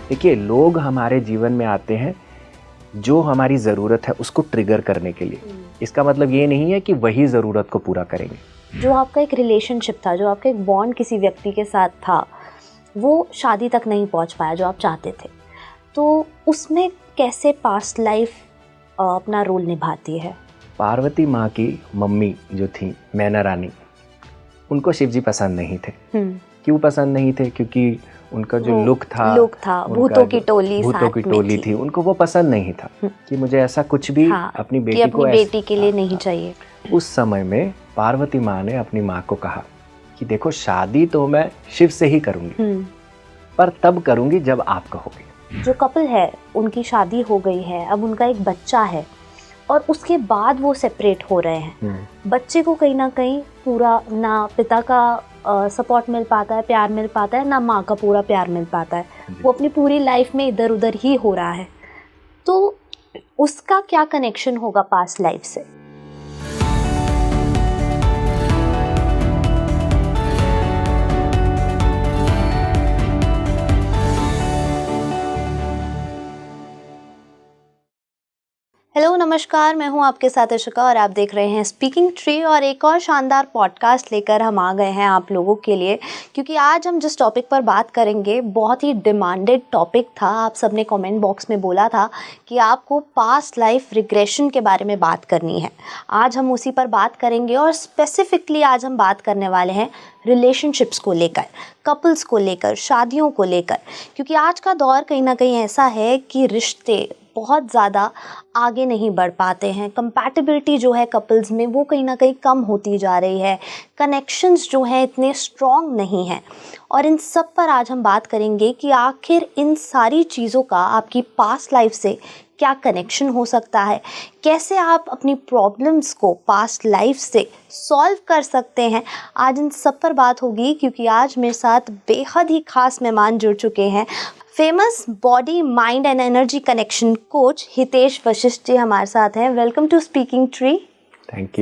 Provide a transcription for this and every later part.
देखिए, लोग हमारे जीवन में आते हैं जो हमारी ज़रूरत है उसको ट्रिगर करने के लिए। इसका मतलब ये नहीं है कि वही ज़रूरत को पूरा करेंगे। जो आपका एक रिलेशनशिप था, जो आपका एक बॉन्ड किसी व्यक्ति के साथ था, वो शादी तक नहीं पहुंच पाया जो आप चाहते थे, तो उसमें कैसे पास्ट लाइफ अपना रोल निभाती है? पार्वती माँ की मम्मी जो थी, मैना रानी, उनको शिव जी पसंद नहीं थे। क्यों पसंद नहीं थे? क्योंकि उनका जो लुक था भूतों की टोली थी, उनको वो पसंद नहीं था कि मुझे ऐसा कुछ भी अपनी बेटी के लिए नहीं चाहिए। उस समय में पार्वती माँ ने अपनी माँ को कहा कि देखो, शादी तो मैं शिव से ही करूंगी, पर तब करूंगी जब आप कहोगे। जो कपल है उनकी शादी हो गई है, अब उनका एक बच्चा है और उसके बाद वो सेपरेट हो रहे हैं। बच्चे को कहीं ना कहीं पूरा ना पिता का सपोर्ट मिल पाता है, प्यार मिल पाता है, ना माँ का पूरा प्यार मिल पाता है। वो अपनी पूरी लाइफ में इधर उधर ही हो रहा है। तो उसका क्या कनेक्शन होगा पास्ट लाइफ से? हेलो नमस्कार, मैं हूं आपके साथ इशिका और आप देख रहे हैं स्पीकिंग ट्री। और एक और शानदार पॉडकास्ट लेकर हम आ गए हैं आप लोगों के लिए, क्योंकि आज हम जिस टॉपिक पर बात करेंगे बहुत ही डिमांडेड टॉपिक था। आप सबने कमेंट बॉक्स में बोला था कि आपको पास्ट लाइफ रिग्रेशन के बारे में बात करनी है। आज हम उसी पर बात करेंगे और स्पेसिफिकली आज हम बात करने वाले हैं रिलेशनशिप्स को लेकर, कपल्स को लेकर, शादियों को लेकर, क्योंकि आज का दौर कहीं ना कहीं ऐसा है कि रिश्ते बहुत ज़्यादा आगे नहीं बढ़ पाते हैं। कंपैटिबिलिटी जो है कपल्स में वो कहीं ना कहीं कम होती जा रही है। कनेक्शंस जो हैं इतने स्ट्रॉन्ग नहीं हैं। और इन सब पर आज हम बात करेंगे कि आखिर इन सारी चीज़ों का आपकी पास्ट लाइफ से क्या कनेक्शन हो सकता है, कैसे आप अपनी प्रॉब्लम्स को पास्ट लाइफ से सॉल्व कर सकते हैं। आज इन सब पर बात होगी, क्योंकि आज मेरे साथ बेहद ही खास मेहमान जुड़ चुके हैं। Famous body mind and energy connection coach Hitesh Vashisht ji हमारे साथ हैं। Welcome to speaking tree. Thank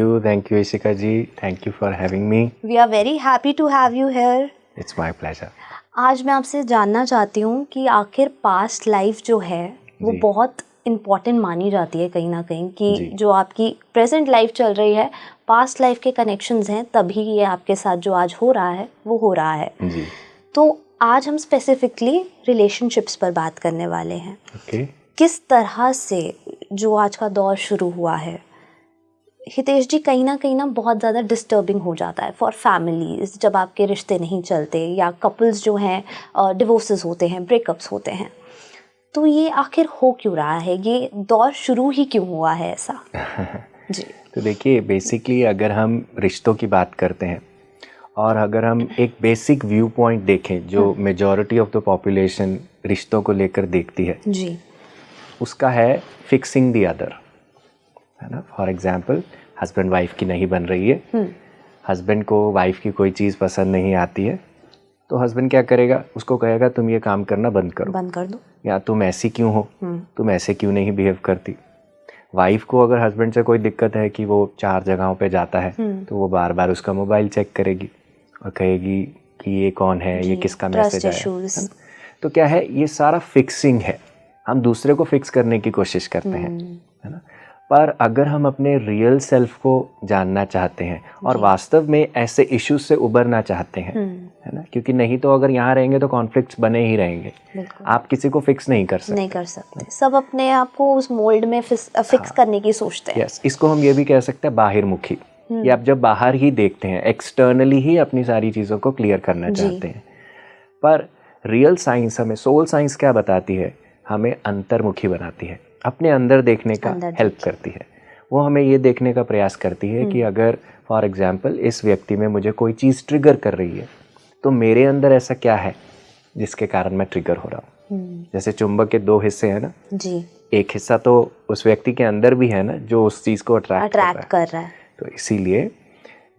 you Ishika ji, thank you for having me. We are very happy to have you here. It's my pleasure. आज मैं आपसे जानना चाहती हूँ कि आखिर पास्ट लाइफ जो है वो बहुत इम्पॉर्टेंट मानी जाती है कहीं ना कहीं, कि जो आपकी प्रेजेंट लाइफ चल रही है, पास्ट लाइफ के कनेक्शंस हैं, तभी ये आपके साथ जो आज हो रहा है वो हो रहा है जी। तो आज हम स्पेसिफिकली रिलेशनशिप्स पर बात करने वाले हैं। किस तरह से जो आज का दौर शुरू हुआ है हितेश जी, कहीं ना बहुत ज़्यादा डिस्टर्बिंग हो जाता है फॉर फैमिलीज, जब आपके रिश्ते नहीं चलते या कपल्स जो हैं डिवोर्सेस होते हैं, ब्रेकअप्स होते हैं। तो ये आखिर हो क्यों रहा है? ये दौर शुरू ही क्यों हुआ है ऐसा? जी। तो देखिए, बेसिकली अगर हम रिश्तों की बात करते हैं और अगर हम एक बेसिक व्यू पॉइंट देखें जो मेजॉरिटी ऑफ द पॉपुलेशन रिश्तों को लेकर देखती है जी, उसका है फिक्सिंग द अदर, है ना। फॉर एग्जांपल, हस्बैंड वाइफ की नहीं बन रही है, हस्बैंड को वाइफ की कोई चीज़ पसंद नहीं आती है, तो हस्बैंड क्या करेगा? उसको कहेगा तुम ये काम करना बंद कर दो, या तुम ऐसी क्यों हो, तुम ऐसे क्यों नहीं बिहेव करती। वाइफ को अगर हस्बैंड से कोई दिक्कत है कि वो 4 जगहों पे जाता है, तो वो बार बार उसका मोबाइल चेक करेगी और कहेगी कि ये कौन है, ये किसका मैसेज है। तो क्या है, ये सारा फिक्सिंग है। हम दूसरे को फिक्स करने की कोशिश करते हैं, है ना। पर अगर हम अपने रियल सेल्फ को जानना चाहते हैं और वास्तव में ऐसे इश्यूज से उबरना चाहते हैं, है ना, क्योंकि नहीं तो अगर यहाँ रहेंगे तो कॉन्फ्लिक्ट्स बने ही रहेंगे। आप किसी को फिक्स नहीं कर सकते। सब अपने आप को उस मोल्ड में फिक्स करने की सोचते हैं। यस, इसको हम ये भी कह सकते हैं बाहिरमुखी, कि आप जब बाहर ही देखते हैं, एक्सटर्नली ही अपनी सारी चीज़ों को क्लियर करना चाहते हैं। पर रियल साइंस, हमें सोल साइंस क्या बताती है? हमें अंतर्मुखी बनाती है, अपने अंदर देखने का हेल्प करती है। वो हमें ये देखने का प्रयास करती है कि अगर फॉर एग्जांपल इस व्यक्ति में मुझे कोई चीज़ ट्रिगर कर रही है, तो मेरे अंदर ऐसा क्या है जिसके कारण मैं ट्रिगर हो रहा हूँ। जैसे चुंबक के 2 हिस्से हैं ना जी, एक हिस्सा तो उस व्यक्ति के अंदर भी है ना जो उस चीज़ को अट्रैक्ट कर रहा है। तो इसीलिए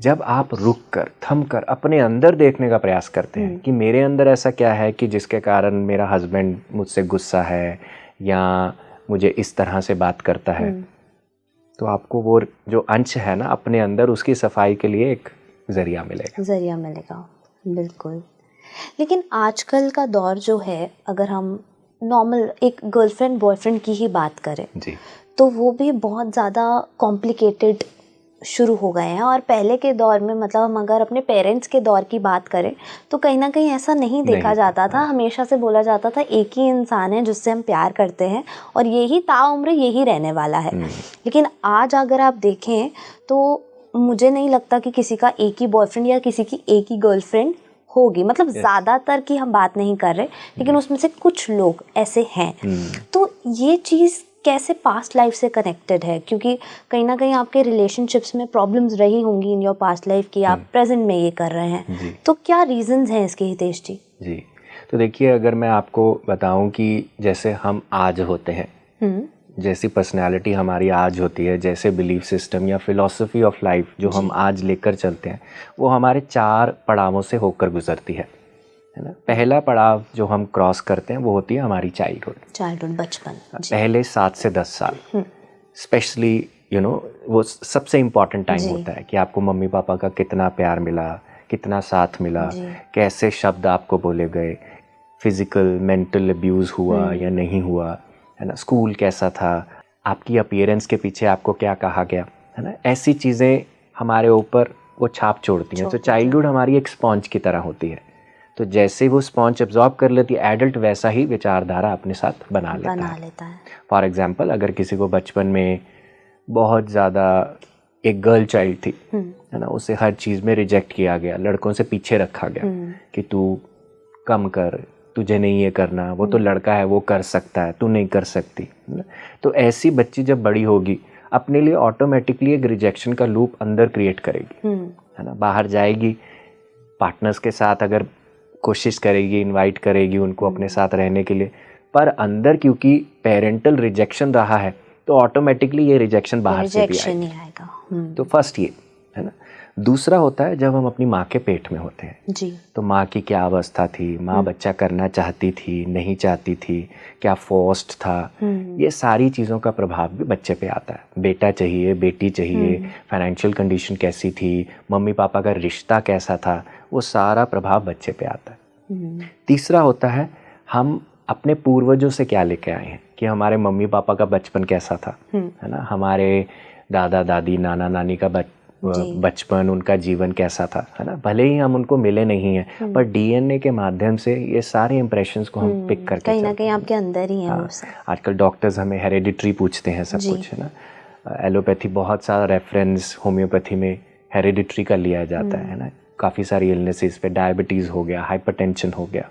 जब आप रुक कर, थम कर अपने अंदर देखने का प्रयास करते हैं कि मेरे अंदर ऐसा क्या है कि जिसके कारण मेरा हस्बैंड मुझसे गुस्सा है या मुझे इस तरह से बात करता है, तो आपको वो जो अंश है ना अपने अंदर, उसकी सफाई के लिए एक जरिया मिलेगा। बिल्कुल। लेकिन आजकल का दौर जो है, अगर हम नॉर्मल एक गर्लफ्रेंड बॉयफ्रेंड की ही बात करें जी, तो वो भी बहुत ज़्यादा कॉम्प्लिकेटेड शुरू हो गए हैं। और पहले के दौर में मतलब हम अगर अपने पेरेंट्स के दौर की बात करें तो कहीं ना कहीं ऐसा नहीं देखा जाता था। हमेशा से बोला जाता था एक ही इंसान है जिससे हम प्यार करते हैं और यही ताउम्र यही रहने वाला है। लेकिन आज अगर आप देखें तो मुझे नहीं लगता कि किसी का एक ही बॉयफ्रेंड या किसी की एक ही गर्लफ्रेंड होगी। मतलब ज़्यादातर की हम बात नहीं कर रहे, लेकिन उसमें से कुछ लोग ऐसे हैं। तो ये चीज़ कैसे पास्ट लाइफ से कनेक्टेड है? क्योंकि कहीं ना कहीं आपके रिलेशनशिप्स में प्रॉब्लम्स रही होंगी इन योर पास्ट लाइफ की, आप प्रेजेंट में ये कर रहे हैं, तो क्या रीजंस हैं इसके हितेश जी? जी, तो देखिए, अगर मैं आपको बताऊं कि जैसे हम आज होते हैं, जैसी पर्सनालिटी हमारी आज होती है, जैसे बिलीफ सिस्टम या फिलॉसफी ऑफ लाइफ जो हम आज लेकर चलते हैं, वो हमारे 4 पड़ावों से होकर गुजरती है ना। पहला पड़ाव जो हम क्रॉस करते हैं वो होती है हमारी चाइल्डहुड, बचपन। पहले 7 से 10 साल स्पेशली, वो सबसे इम्पॉर्टेंट टाइम होता है कि आपको मम्मी पापा का कितना प्यार मिला, कितना साथ मिला, कैसे शब्द आपको बोले गए, फिजिकल मेंटल अब्यूज़ हुआ या नहीं हुआ, है ना, स्कूल कैसा था, आपकी अपीयरेंस के पीछे आपको क्या कहा गया, है ना, ऐसी चीज़ें हमारे ऊपर वो छाप छोड़ती हैं। तो चाइल्डहुड हमारी एक स्पॉन्ज की तरह होती है, तो जैसे वो स्पॉन्ज एब्जॉर्ब कर लेती है, एडल्ट वैसा ही विचारधारा अपने साथ बना लेता है। फॉर एग्जाम्पल, अगर किसी को बचपन में बहुत ज़्यादा एक गर्ल चाइल्ड थी, है ना, उसे हर चीज़ में रिजेक्ट किया गया, लड़कों से पीछे रखा गया कि तू कम कर, तुझे नहीं ये करना, वो तो लड़का है, वो कर सकता है, तू नहीं कर सकती। तो ऐसी बच्ची जब बड़ी होगी अपने लिए ऑटोमेटिकली एक रिजेक्शन का लूप अंदर क्रिएट करेगी, है ना। बाहर जाएगी, पार्टनर्स के साथ अगर कोशिश करेगी, इनवाइट करेगी उनको अपने साथ रहने के लिए, पर अंदर क्योंकि पेरेंटल रिजेक्शन रहा है तो ऑटोमेटिकली ये रिजेक्शन बाहर से भी आएगा। तो फर्स्ट ये है ना। दूसरा होता है जब हम अपनी माँ के पेट में होते हैं जी, तो माँ की क्या अवस्था थी, माँ बच्चा करना चाहती थी, नहीं चाहती थी, क्या फोर्स्ड था, ये सारी चीज़ों का प्रभाव भी बच्चे पे आता है। बेटा चाहिए, बेटी चाहिए, फाइनेंशियल कंडीशन कैसी थी, मम्मी पापा का रिश्ता कैसा था, वो सारा प्रभाव बच्चे पे आता है। तीसरा होता है हम अपने पूर्वजों से क्या लेके आए हैं, कि हमारे मम्मी पापा का बचपन कैसा था, है ना, हमारे दादा दादी नाना नानी का बचपन, उनका जीवन कैसा था, है ना। भले ही हम उनको मिले नहीं हैं, पर डीएनए के माध्यम से ये सारे इंप्रेशंस को हम पिक करके कहीं ना कहीं आपके अंदर ही है। आजकल डॉक्टर्स हमें हेरिडिटरी पूछते हैं सब कुछ, है ना। एलोपैथी बहुत सारा रेफरेंस होम्योपैथी में हेरिडिटरी का लिया जाता है ना। काफ़ी सारी इलनेसेस पे, डायबिटीज़ हो गया, हाइपरटेंशन हो गया,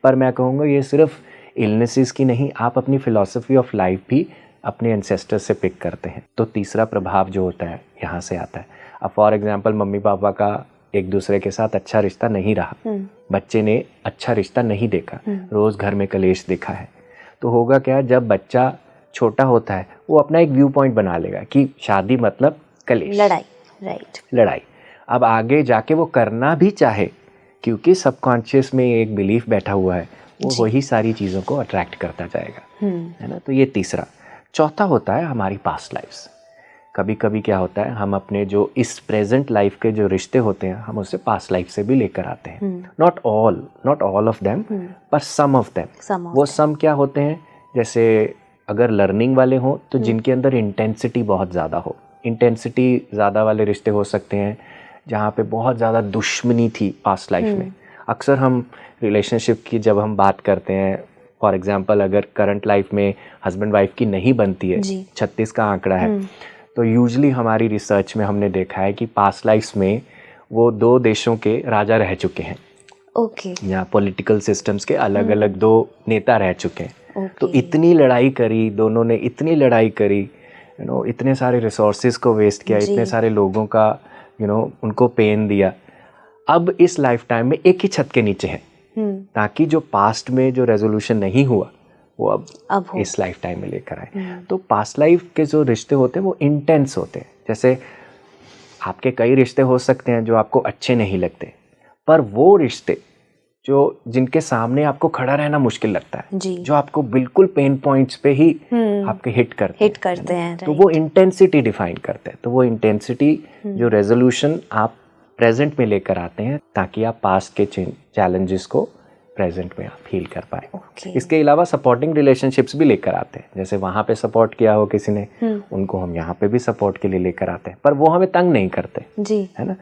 पर मैं कहूँगा ये सिर्फ इलनेसेस की नहीं, आप अपनी फिलॉसफी ऑफ लाइफ भी अपने एंसेस्टर्स से पिक करते हैं। तो तीसरा प्रभाव जो होता है यहाँ से आता है। अब फॉर एग्जांपल मम्मी पापा का एक दूसरे के साथ अच्छा रिश्ता नहीं रहा, बच्चे ने अच्छा रिश्ता नहीं देखा, रोज़ घर में कलेश देखा है, तो होगा क्या, जब बच्चा छोटा होता है वो अपना एक व्यू पॉइंट बना लेगा कि शादी मतलब कलेश, लड़ाई, राइट, लड़ाई। अब आगे जाके वो करना भी चाहे, क्योंकि सबकॉन्शियस में एक बिलीफ बैठा हुआ है, वो वही सारी चीज़ों को अट्रैक्ट करता जाएगा, है ना। तो ये तीसरा। चौथा होता है हमारी पास्ट लाइफ्स। कभी कभी क्या होता है, हम अपने जो इस प्रेजेंट लाइफ के जो रिश्ते होते हैं हम उससे पास्ट लाइफ से भी लेकर आते हैं। नॉट ऑल ऑफ देम, पर सम ऑफ देम। वो सम क्या होते हैं, जैसे अगर लर्निंग वाले हों तो जिनके अंदर इंटेंसिटी बहुत ज़्यादा हो, इंटेंसिटी ज़्यादा वाले रिश्ते हो सकते हैं जहाँ पे बहुत ज़्यादा दुश्मनी थी पास्ट लाइफ में। अक्सर हम रिलेशनशिप की जब हम बात करते हैं, फॉर एग्जांपल अगर करंट लाइफ में हस्बैंड वाइफ की नहीं बनती है, 36 का आंकड़ा है, तो यूजुअली हमारी रिसर्च में हमने देखा है कि पास्ट लाइफ्स में वो 2 देशों के राजा रह चुके हैं, या पॉलिटिकल सिस्टम्स के अलग अलग 2 नेता रह चुके हैं। तो इतनी लड़ाई करी दोनों ने, इतनी लड़ाई करी, इतने सारे रिसोर्सेज को वेस्ट किया, इतने सारे लोगों का उनको पेन दिया। अब इस लाइफ टाइम में एक ही छत के नीचे हैं, ताकि जो पास्ट में जो रेजोल्यूशन नहीं हुआ वो अब इस लाइफ टाइम में लेकर आए। तो पास्ट लाइफ के जो रिश्ते होते हैं वो इंटेंस होते हैं। जैसे आपके कई रिश्ते हो सकते हैं जो आपको अच्छे नहीं लगते, पर वो रिश्ते जो जिनके सामने आपको खड़ा रहना मुश्किल लगता है, जो आपको बिल्कुल पेन पॉइंट्स पे ही आपके हिट करते हैं, तो वो इंटेंसिटी डिफाइन करते हैं। तो वो इंटेंसिटी जो रेजोल्यूशन आप प्रेजेंट में लेकर आते हैं, ताकि आप पास्ट के चैलेंजेस को प्रेजेंट में आप हील कर पाए। Okay. इसके अलावा सपोर्टिंग रिलेशनशिप्स भी लेकर आते हैं, जैसे वहाँ पे सपोर्ट किया हो किसी ने, उनको हम यहाँ पे भी सपोर्ट के लिए लेकर आते हैं, पर वो हमें तंग नहीं करते जी, है ना।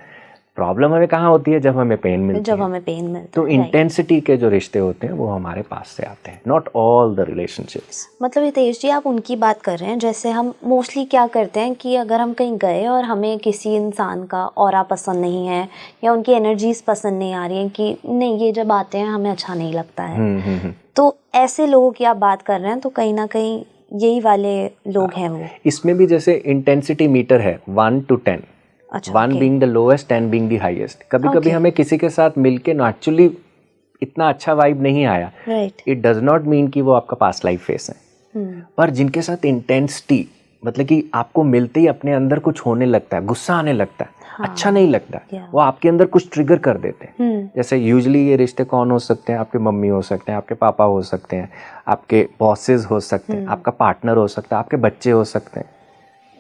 प्रॉब्लम हमें कहाँ होती है, जब हमें पेन मिलती जब है। हमें पेन मिलता तो है, इंटेंसिटी के जो रिश्ते होते हैं वो हमारे पास से आते हैं, नॉट ऑल द रिलेशनशिप्स। मतलब हितेश जी आप उनकी बात कर रहे हैं, जैसे हम मोस्टली क्या करते हैं कि अगर हम कहीं गए और हमें किसी इंसान का ऑरा पसंद नहीं है या उनकी एनर्जीज पसंद नहीं आ रही हैं कि नहीं ये जब आते हैं हमें अच्छा नहीं लगता है, तो ऐसे लोगों की आप बात कर रहे हैं, तो कहीं ना कहीं यही वाले लोग हैं वो। इसमें भी जैसे इंटेंसिटी मीटर है 1 to 10, अच्छा, 1 being the lowest, 10 being the highest। कभी कभी Okay. हमें किसी के साथ मिलके एक्चुअली इतना अच्छा वाइब नहीं आया, right, it does not mean कि वो आपका पास्ट लाइफ फेस है। पर जिनके साथ इंटेंसिटी, मतलब कि आपको मिलते ही अपने अंदर कुछ होने लगता है, गुस्सा आने लगता है, अच्छा नहीं लगता है, वो आपके अंदर कुछ ट्रिगर कर देते हैं। जैसे यूजली ये रिश्ते कौन हो सकते हैं, आपके मम्मी हो सकते हैं, आपके पापा हो सकते हैं, आपके बॉसेस हो सकते हैं, आपका पार्टनर हो सकता है, आपके बच्चे हो सकते हैं,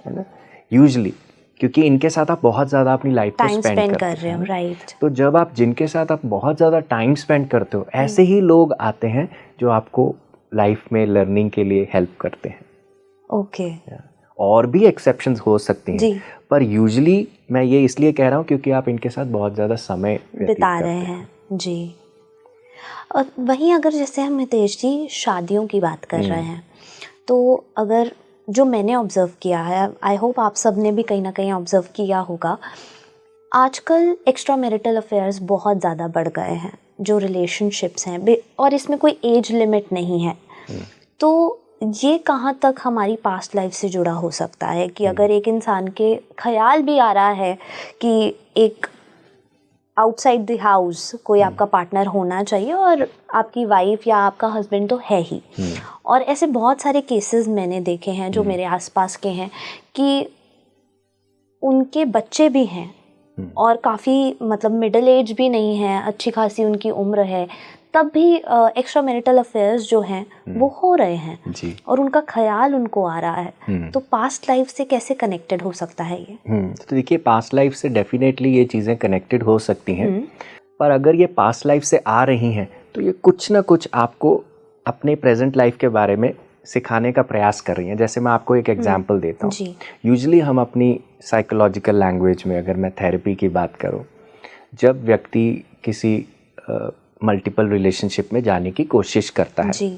है ना। यूजली क्योंकि इनके साथ आप बहुत ज़्यादा अपनी लाइफ को स्पेंड कर रहे हो, राइट। तो जब आप जिनके साथ आप बहुत ज़्यादा टाइम स्पेंड करते हो, ऐसे ही लोग आते हैं जो आपको लाइफ में लर्निंग के लिए हेल्प करते हैं। ओके, और भी एक्सेप्शंस हो सकती हैं, पर यूजली मैं ये इसलिए कह रहा हूँ क्योंकि आप इनके साथ बहुत ज़्यादा समय बिता रहे हैं जी। और वहीं अगर जैसे हम हितेश जी शादियों की बात कर रहे हैं, तो अगर जो मैंने ऑब्ज़र्व किया है, आई होप आप सब ने भी कहीं ना कहीं ऑब्ज़र्व किया होगा, आजकल एक्स्ट्रा मैरिटल अफेयर्स बहुत ज़्यादा बढ़ गए हैं, जो रिलेशनशिप्स हैं, और इसमें कोई एज लिमिट नहीं है। तो ये कहाँ तक हमारी पास्ट लाइफ से जुड़ा हो सकता है कि अगर एक इंसान के ख्याल भी आ रहा है कि एक आउटसाइड द हाउस कोई आपका पार्टनर होना चाहिए और आपकी वाइफ या आपका हस्बैंड तो है ही, और ऐसे बहुत सारे केसेस मैंने देखे हैं जो मेरे आसपास के हैं कि उनके बच्चे भी हैं और काफ़ी मतलब मिडिल एज भी नहीं है, अच्छी खासी उनकी उम्र है, तब भी एक्स्ट्रा मैरिटल अफेयर्स जो हैं वो हो रहे हैं जी। और उनका ख्याल उनको आ रहा है। तो पास्ट लाइफ से कैसे कनेक्टेड हो सकता है ये? तो देखिए, पास्ट लाइफ से डेफिनेटली ये चीज़ें कनेक्टेड हो सकती हैं, पर अगर ये पास्ट लाइफ से आ रही हैं तो ये कुछ ना कुछ आपको अपने प्रेजेंट लाइफ के बारे में सिखाने का प्रयास कर रही हैं। जैसे मैं आपको एक एग्जांपल देता हूँ। यूजुअली हम अपनी साइकोलॉजिकल लैंग्वेज में, अगर मैं थेरेपी की बात करूँ, जब व्यक्ति किसी मल्टीपल रिलेशनशिप में जाने की कोशिश करता है जी।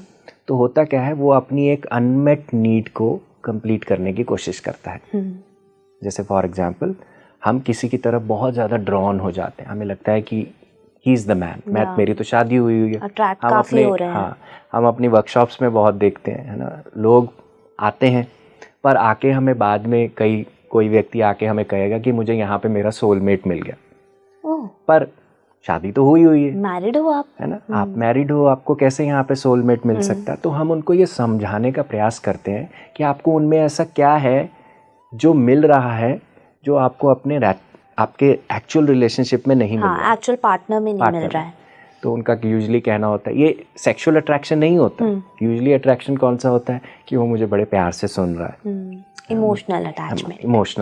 तो होता क्या है, वो अपनी एक अनमेट नीड को कंप्लीट करने की कोशिश करता है। जैसे फॉर एग्जांपल, हम किसी की तरफ बहुत ज़्यादा ड्रॉन हो जाते हैं, हमें लगता है कि ही इज़ द मैन, मेरी तो शादी हुई है। हम अपने हम अपनी वर्कशॉप्स में बहुत देखते हैं, है ना, लोग आते हैं पर आके हमें बाद में कोई व्यक्ति आके हमें कहेगा कि मुझे यहाँ पे मेरा सोलमेट मिल गया, पर शादी तो हुई है, मैरिड हो आप, है ना, आप मैरिड हो, आपको कैसे यहाँ पे सोलमेट मिल सकता है। तो हम उनको ये समझाने का प्रयास करते हैं कि आपको उनमें ऐसा क्या है जो मिल रहा है जो आपको आपके एक्चुअल रिलेशनशिप में नहीं मिल रहा है, एक्चुअल पार्टनर में नहीं मिल रहा है। तो उनका यूजुअली कहना होता है, ये सेक्सुअल अट्रैक्शन नहीं होता। यूजुअली अट्रैक्शन कौन सा होता है कि वो मुझे बड़े प्यार से सुन रहा है, इमोशनल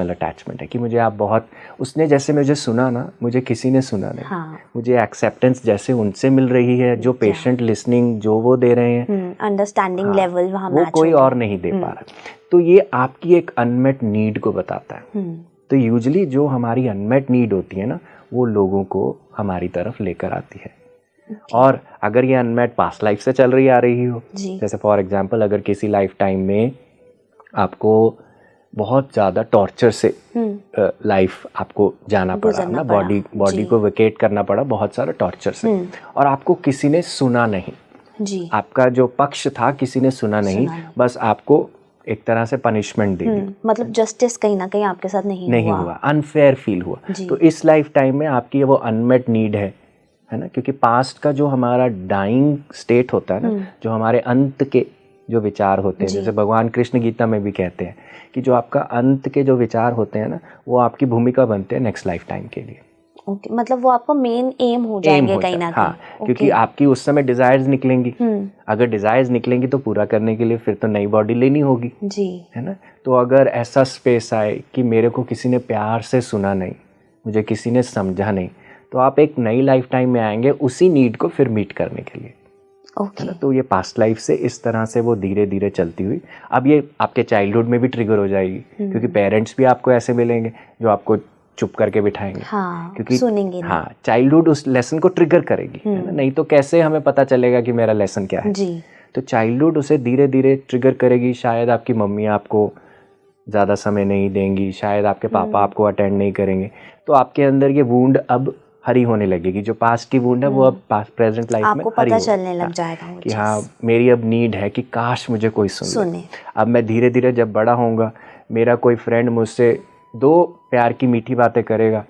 अटैचमेंट है कि मुझे आप बहुत, उसने जैसे मुझे सुना ना, मुझे किसी ने सुना नहीं, मुझे एक्सेप्टेंस जैसे उनसे मिल रही है, जो पेशेंट लिसनिंग जो वो दे रहे हैं, अंडरस्टैंडिंग लेवल वहाँ वो कोई और नहीं दे पा रहा। तो ये आपकी एक अनमेट नीड को बताता है। तो यूजुअली जो हमारी अनमेट नीड होती है ना, वो लोगों को हमारी तरफ लेकर आती है। और अगर ये अनमेट पास्ट लाइफ से चल रही आ रही हो, जैसे फॉर एग्जांपल, अगर किसी लाइफ टाइम में आपको बहुत ज़्यादा टॉर्चर से लाइफ आपको जाना पड़ा ना, बॉडी को वेकेट करना पड़ा बहुत सारा टॉर्चर से, और आपको किसी ने सुना नहीं जी, आपका जो पक्ष था किसी ने सुना नहीं, बस आपको एक तरह से पनिशमेंट दे दी, मतलब जस्टिस कहीं ना कहीं आपके साथ नहीं हुआ, अनफेयर फील हुआ। तो इस लाइफ टाइम में आपकी वो अनमेट नीड है ना, क्योंकि पास्ट का जो हमारा डाइंग स्टेट होता है ना, जो हमारे अंत के जो विचार होते हैं, जैसे भगवान कृष्ण गीता में भी कहते हैं कि जो आपका अंत के जो विचार होते हैं ना, वो आपकी भूमिका बनते हैं नेक्स्ट लाइफ टाइम के लिए। ओके, मतलब वो आपका मेन एम हो जाएंगे कहीं ना कहीं। हाँ, क्योंकि आपकी उस समय डिजायर्स निकलेंगी, अगर डिजायर्स निकलेंगी तो पूरा करने के लिए फिर तो नई बॉडी लेनी होगी जी, है ना। तो अगर ऐसा स्पेस आए कि मेरे को किसी ने प्यार से सुना नहीं, मुझे किसी ने समझा नहीं, तो आप एक नई लाइफ टाइम में आएंगे उसी नीड को फिर मीट करने के लिए। ओके। तो ये पास्ट लाइफ से इस तरह से वो धीरे धीरे चलती हुई अब ये आपके चाइल्डहुड में भी ट्रिगर हो जाएगी, क्योंकि पेरेंट्स भी आपको ऐसे मिलेंगे जो आपको चुप करके बिठाएंगे, हाँ, क्योंकि सुनेंगे नहीं। हाँ, चाइल्डहुड उस लेसन को ट्रिगर करेगी, है ना? नहीं तो कैसे हमें पता चलेगा कि मेरा लेसन क्या है जी। तो चाइल्डहुड उसे धीरे धीरे ट्रिगर करेगी। शायद आपकी मम्मी आपको ज़्यादा समय नहीं देंगी, शायद आपके पापा आपको अटेंड नहीं करेंगे, तो आपके अंदर ये वूंड अब हरी होने लगेगी। जो पास्ट की वूंड है वो अब प्रेजेंट लाइफ में आपको हरी पता हो चलने लग जाएगा वो कि चीज़। हाँ, मेरी अब नीड है कि काश मुझे कोई सुने। अब मैं धीरे धीरे जब बड़ा होऊंगा, मेरा कोई फ्रेंड मुझसे 2 प्यार की मीठी बातें करेगा,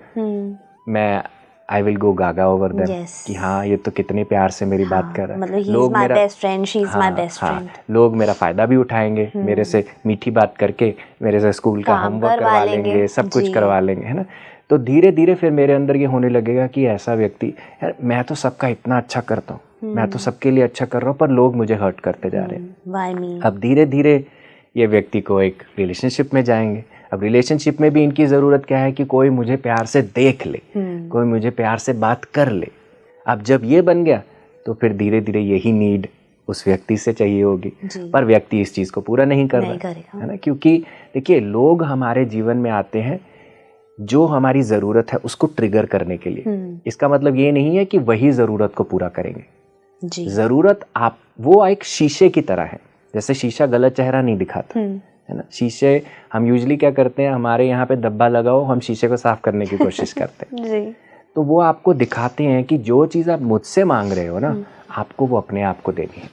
मैं I will go gaga over them कि हाँ, ये तो कितने प्यार से मेरी बात कर रहा है। मतलब he is my best friend, she is my best friend. लोग मेरा फ़ायदा भी उठाएंगे, मेरे से मीठी बात करके मेरे से स्कूल का होमवर्क करवा लेंगे, सब कुछ करवा लेंगे, है ना? तो धीरे धीरे फिर मेरे अंदर ये होने लगेगा कि ऐसा व्यक्ति, यार मैं तो सबका इतना अच्छा करता हूँ, मैं तो सबके लिए अच्छा कर रहा हूँ, पर लोग मुझे हर्ट करते जा रहे हैं। व्हाई मी? अब धीरे धीरे ये व्यक्ति को एक रिलेशनशिप में जाएंगे। अब रिलेशनशिप में भी इनकी ज़रूरत क्या है कि कोई मुझे प्यार से देख ले, कोई मुझे प्यार से बात कर ले। अब जब ये बन गया तो फिर धीरे धीरे यही नीड उस व्यक्ति से चाहिए होगी, पर व्यक्ति इस चीज़ को पूरा नहीं कर रहा है ना, क्योंकि देखिए, लोग हमारे जीवन में आते हैं जो हमारी ज़रूरत है उसको ट्रिगर करने के लिए। इसका मतलब ये नहीं है कि वही ज़रूरत को पूरा करेंगे। ज़रूरत आप वो एक शीशे की तरह है, जैसे शीशा गलत चेहरा नहीं दिखाता, है ना? शीशे हम यूजुअली क्या करते हैं, हमारे यहाँ पे धब्बा लगाओ, हम शीशे को साफ करने की कोशिश करते हैं। तो वो आपको दिखाते हैं कि जो चीज़ आप मुझसे मांग रहे हो ना, आपको वो अपने आप को देनी है,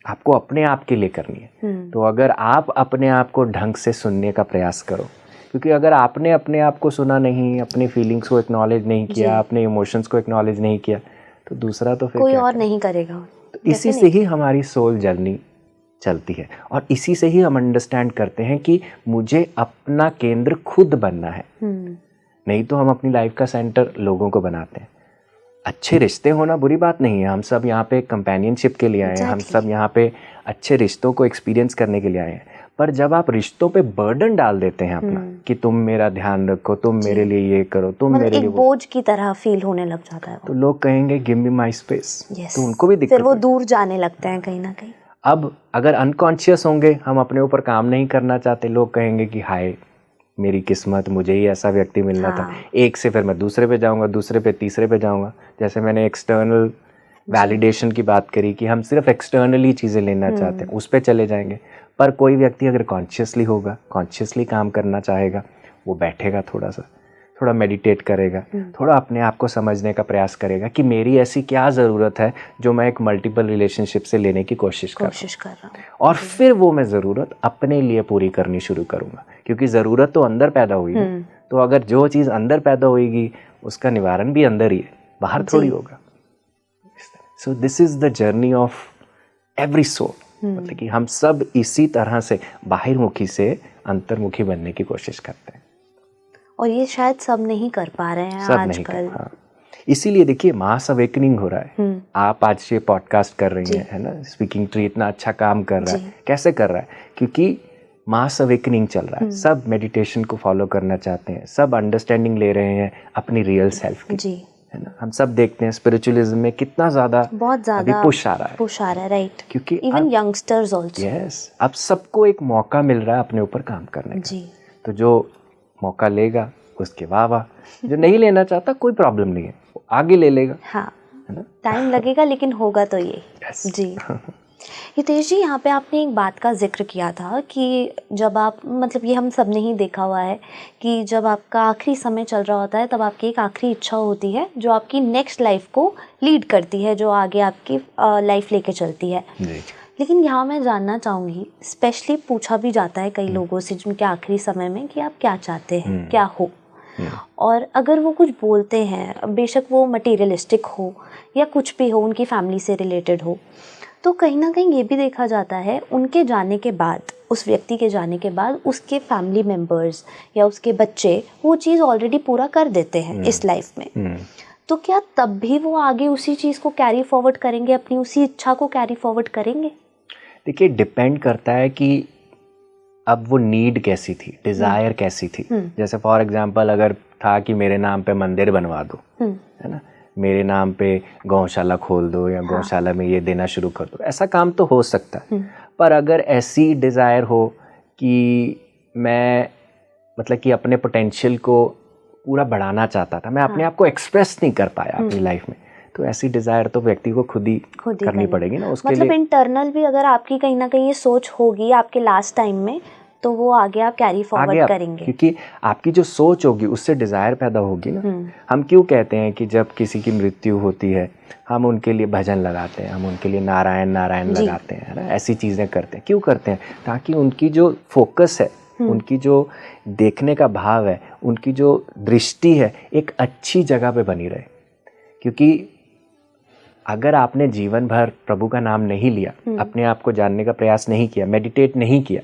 आपको अपने आप के लिए करनी है। तो अगर आप अपने आप को ढंग से सुनने का प्रयास करो, क्योंकि अगर आपने अपने आप को सुना नहीं, अपनी फीलिंग्स को एक्नॉलेज नहीं किया, अपने इमोशंस को एक्नॉलेज नहीं किया, तो दूसरा तो फिर कोई और नहीं करेगा। तो इसी से ही हमारी सोल जर्नी चलती है, और इसी से ही हम अंडरस्टैंड करते हैं कि मुझे अपना केंद्र खुद बनना है। नहीं तो हम अपनी लाइफ का सेंटर लोगों को बनाते हैं। अच्छे रिश्ते होना बुरी बात नहीं है, हम सब यहाँ पे कंपेनियनशिप के लिए आए हैं, हम सब यहाँ पे अच्छे रिश्तों को एक्सपीरियंस करने के लिए आए हैं। पर जब आप रिश्तों पे बर्डन डाल देते हैं अपना कि तुम मेरा ध्यान रखो, तुम मेरे लिए ये करो, तुम मेरे लिए, एक बोझ की तरह फील होने लग जाता है। तो लोग कहेंगे गिव मी माय स्पेस, तो उनको भी दिक्कत, फिर वो दूर जाने लगते हैं कहीं ना कहीं। अब अगर अनकॉन्शियस होंगे, हम अपने ऊपर काम नहीं करना चाहते, लोग कहेंगे कि हाय मेरी किस्मत, मुझे ही ऐसा व्यक्ति मिलना था। एक से फिर मैं दूसरे पे जाऊंगा, दूसरे पे तीसरे पे जाऊंगा। जैसे मैंने एक्सटर्नल वैलिडेशन की बात करी कि हम सिर्फ एक्सटर्नली चीज़ें लेना चाहते हैं, उस पर चले जाएंगे। पर कोई व्यक्ति अगर कॉन्शियसली होगा, कॉन्शियसली काम करना चाहेगा, वो बैठेगा, थोड़ा मेडिटेट करेगा, थोड़ा अपने आप को समझने का प्रयास करेगा कि मेरी ऐसी क्या ज़रूरत है जो मैं एक मल्टीपल रिलेशनशिप से लेने की कोशिश कर रहा हूँ, और फिर वो मैं ज़रूरत अपने लिए पूरी करनी शुरू करूँगा, क्योंकि ज़रूरत तो अंदर पैदा हुई है। तो अगर जो चीज़ अंदर पैदा होगी उसका निवारण भी अंदर ही है, बाहर थोड़ी होगा। So this is the journey of every soul. मतलब कि हम सब इसी तरह से बाहिरमुखी से अंतर्मुखी बनने की कोशिश करते हैं, और ये शायद सब नहीं कर पा रहे हैं आजकल। हाँ, इसीलिए देखिए मास अवेकनिंग हो रहा है। आप आज ये पॉडकास्ट कर रही हैं, है ना? स्पीकिंग ट्री इतना अच्छा काम कर रहा है। कैसे कर रहा है? क्योंकि मास अवेकनिंग चल रहा है। सब मेडिटेशन को फॉलो करना चाहते हैं, सब अंडरस्टैंडिंग ले रहे हैं अपनी रियल सेल्फ की, है ना? हम सब देखते हैं स्पिरिचुअलिज्म में कितना बहुत ज़्यादा पुश आ रहा है, राइट? क्योंकि इवन यंगस्टर्स आल्सो, यस, अब सबको एक मौका मिल रहा है अपने ऊपर काम करने का। तो जो मौका लेगा उसके वाह, जो नहीं लेना चाहता कोई प्रॉब्लम नहीं है, वो आगे ले लेगा। हाँ, है ना? टाइम लगेगा लेकिन होगा तो ये। जी हितेश जी, यहाँ पे आपने एक बात का जिक्र किया था कि जब आप, मतलब ये हम सब ने ही देखा हुआ है कि जब आपका आखिरी समय चल रहा होता है तब आपकी एक आखिरी इच्छा होती है जो आपकी नेक्स्ट लाइफ को लीड करती है, जो आगे आपकी लाइफ लेके चलती है। लेकिन यहाँ मैं जानना चाहूँगी, स्पेशली पूछा भी जाता है कई लोगों से जिनके आखिरी समय में कि आप क्या चाहते हैं, क्या हो, और अगर वो कुछ बोलते हैं, बेशक वो मटीरियलिस्टिक हो या कुछ भी हो, उनकी फैमिली से रिलेटेड हो, तो कहीं ना कहीं ये भी देखा जाता है उनके जाने के बाद, उस व्यक्ति के जाने के बाद उसके फैमिली मेम्बर्स या उसके बच्चे वो चीज़ ऑलरेडी पूरा कर देते हैं इस लाइफ में। तो क्या तब भी वो आगे उसी चीज़ को कैरी फॉरवर्ड करेंगे, अपनी उसी इच्छा को कैरी फॉरवर्ड करेंगे? देखिए, डिपेंड करता है कि अब वो नीड कैसी थी, डिज़ायर कैसी थी। जैसे फॉर एग्जांपल अगर था कि मेरे नाम पे मंदिर बनवा दो, है ना, मेरे नाम पे गौशाला खोल दो या गौशाला में ये देना शुरू कर दो, ऐसा काम तो हो सकता है। पर अगर ऐसी डिज़ायर हो कि मैं मतलब कि अपने पोटेंशियल को पूरा बढ़ाना चाहता था, मैं अपने आप को एक्सप्रेस नहीं कर पाया अपनी लाइफ में, तो ऐसी डिज़ायर तो व्यक्ति को खुद ही करनी पड़ेगी ना। उसके मतलब लिए इंटरनल भी अगर आपकी कहीं ना कहीं ये सोच होगी आपके लास्ट टाइम में, तो वो आगे आप कैरी फॉरवर्ड करेंगे, क्योंकि आपकी जो सोच होगी उससे डिज़ायर पैदा होगी ना। हम क्यों कहते हैं कि जब किसी की मृत्यु होती है हम उनके लिए भजन लगाते हैं, हम उनके लिए नारायण नारायण लगाते हैं, है ना, ऐसी चीज़ें करते हैं। क्यों करते हैं? ताकि उनकी जो फोकस है, उनकी जो देखने का भाव है, उनकी जो दृष्टि है एक अच्छी जगह पे बनी रहे। क्योंकि अगर आपने जीवन भर प्रभु का नाम नहीं लिया, अपने आप को जानने का प्रयास नहीं किया, मेडिटेट नहीं किया,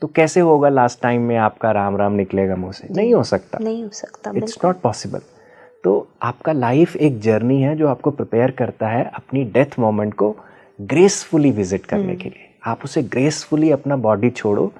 तो कैसे होगा लास्ट टाइम में आपका राम राम निकलेगा मुंह से? नहीं हो सकता, नहीं हो सकता, इट्स नॉट पॉसिबल। तो आपका लाइफ एक जर्नी है जो आपको प्रिपेयर करता है अपनी डेथ मोमेंट को ग्रेसफुली विजिट करने के लिए। आप उसे ग्रेसफुली अपना बॉडी छोड़ो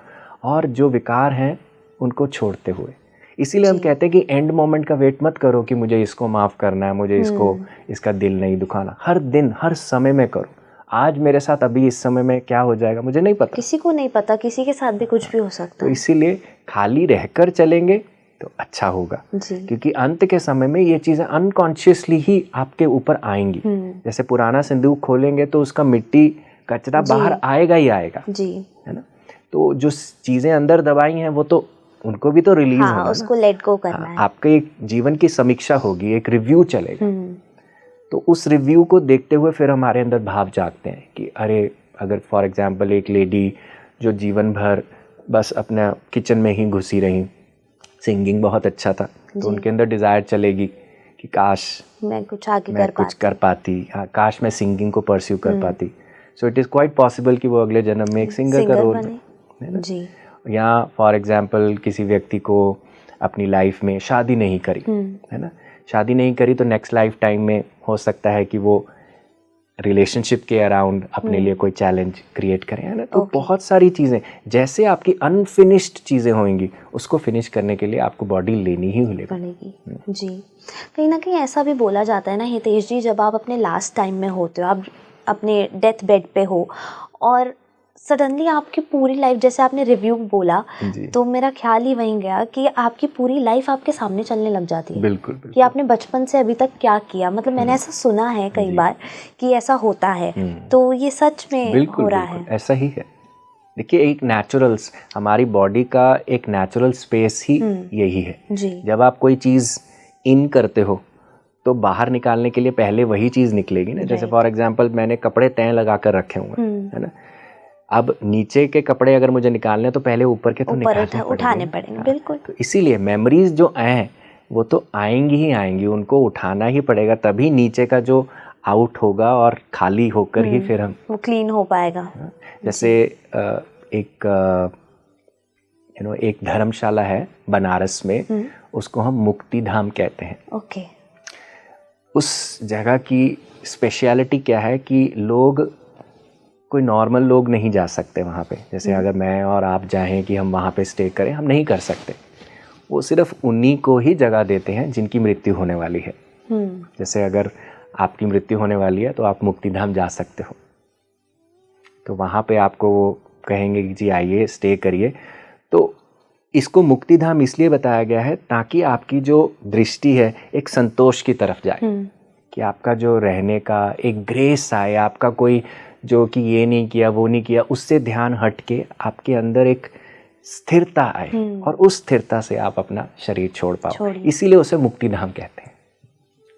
और जो विकार हैं उनको छोड़ते हुए। इसीलिए हम कहते हैं कि एंड मोमेंट का वेट मत करो कि मुझे इसको माफ़ करना है, मुझे इसको इसका दिल नहीं दुखाना। हर दिन हर समय में करो। आज मेरे साथ अभी इस समय में क्या हो जाएगा मुझे नहीं पता, किसी को नहीं पता, किसी के साथ भी कुछ भी हो सकता तो है। इसीलिए खाली रहकर चलेंगे तो अच्छा होगा, क्योंकि अंत के समय में ये चीज़ें अनकॉन्शियसली ही आपके ऊपर आएंगी। जैसे पुराना सिंदूक खोलेंगे तो उसका मिट्टी कचरा बाहर आएगा ही आएगा, है ना। तो जो चीज़ें अंदर दबाई हैं वो तो उनको भी तो रिलीज होना, उसको लेट गो करना है। आपके एक जीवन की समीक्षा होगी, एक रिव्यू चलेगा। तो उस रिव्यू को देखते हुए फिर हमारे अंदर भाव जागते हैं कि अरे, अगर फॉर एग्जांपल एक लेडी जो जीवन भर बस अपना किचन में ही घुसी रही, सिंगिंग बहुत अच्छा था, तो उनके अंदर डिज़ायर चलेगी कि काश मैं कुछ आगे कर पाती, हाँ, काश मैं सिंगिंग को परस्यू कर पाती। So it is quite possible कि वो अगले जन्म में एक सिंगर का रोल है ना। या फॉर एग्जांपल किसी व्यक्ति को अपनी लाइफ में शादी नहीं करी, है ना, शादी नहीं करी तो नेक्स्ट लाइफ टाइम में हो सकता है कि वो रिलेशनशिप के अराउंड अपने लिए कोई चैलेंज क्रिएट करें, है ना। तो बहुत सारी चीज़ें, जैसे आपकी अनफिनिश्ड चीज़ें होंगी उसको फिनिश करने के लिए आपको बॉडी लेनी ही पड़ेगी। जी, कहीं ना कहीं ऐसा भी बोला जाता है ना हितेश जी, जब आप अपने लास्ट टाइम में होते हो, आप अपने डेथ बेड पे हो और सडनली आपकी पूरी लाइफ, जैसे आपने रिव्यू बोला, तो मेरा ख्याल ही वहीं गया कि आपकी पूरी लाइफ आपके सामने चलने लग जाती है। बिल्कुल। कि आपने बचपन से अभी तक क्या किया, मतलब मैंने ऐसा सुना है कई बार कि ऐसा होता है, तो ये सच में हो रहा है? ऐसा ही है। देखिए, एक नेचुरल्स, हमारी बॉडी का एक नेचुरल स्पेस ही यही है। जब आप कोई चीज़ इन करते हो तो बाहर निकालने के लिए पहले वही चीज़ निकलेगी ना। जैसे फॉर एग्जांपल मैंने कपड़े तय लगा कर रखे हुए हैं, है ना। अब नीचे के कपड़े अगर मुझे निकालने तो पहले ऊपर के तो उठाने पड़ेंगे। बिल्कुल। तो इसीलिए मेमोरीज जो आए वो तो आएंगी ही आएंगी, उनको उठाना ही पड़ेगा, तभी नीचे का जो आउट होगा और खाली होकर ही फिर हम वो क्लीन हो पाएगा। जैसे एक एक धर्मशाला है बनारस में, उसको हम मुक्ति धाम कहते हैं। ओके। उस जगह की स्पेशलिटी क्या है कि लोग, कोई नॉर्मल लोग नहीं जा सकते वहाँ पे। जैसे अगर मैं और आप चाहें कि हम वहाँ पे स्टे करें, हम नहीं कर सकते। वो सिर्फ उन्हीं को ही जगह देते हैं जिनकी मृत्यु होने वाली है। जैसे अगर आपकी मृत्यु होने वाली है तो आप मुक्तिधाम जा सकते हो, तो वहाँ पे आपको वो कहेंगे कि जी आइए स्टे करिए। तो इसको मुक्तिधाम इसलिए बताया गया है ताकि आपकी जो दृष्टि है एक संतोष की तरफ जाए, कि आपका जो रहने का एक ग्रेस आए, आपका कोई जो कि ये नहीं किया वो नहीं किया उससे ध्यान हट के आपके अंदर एक स्थिरता आए और उस स्थिरता से आप अपना शरीर छोड़ पाओ। इसीलिए उसे मुक्तिधाम कहते हैं।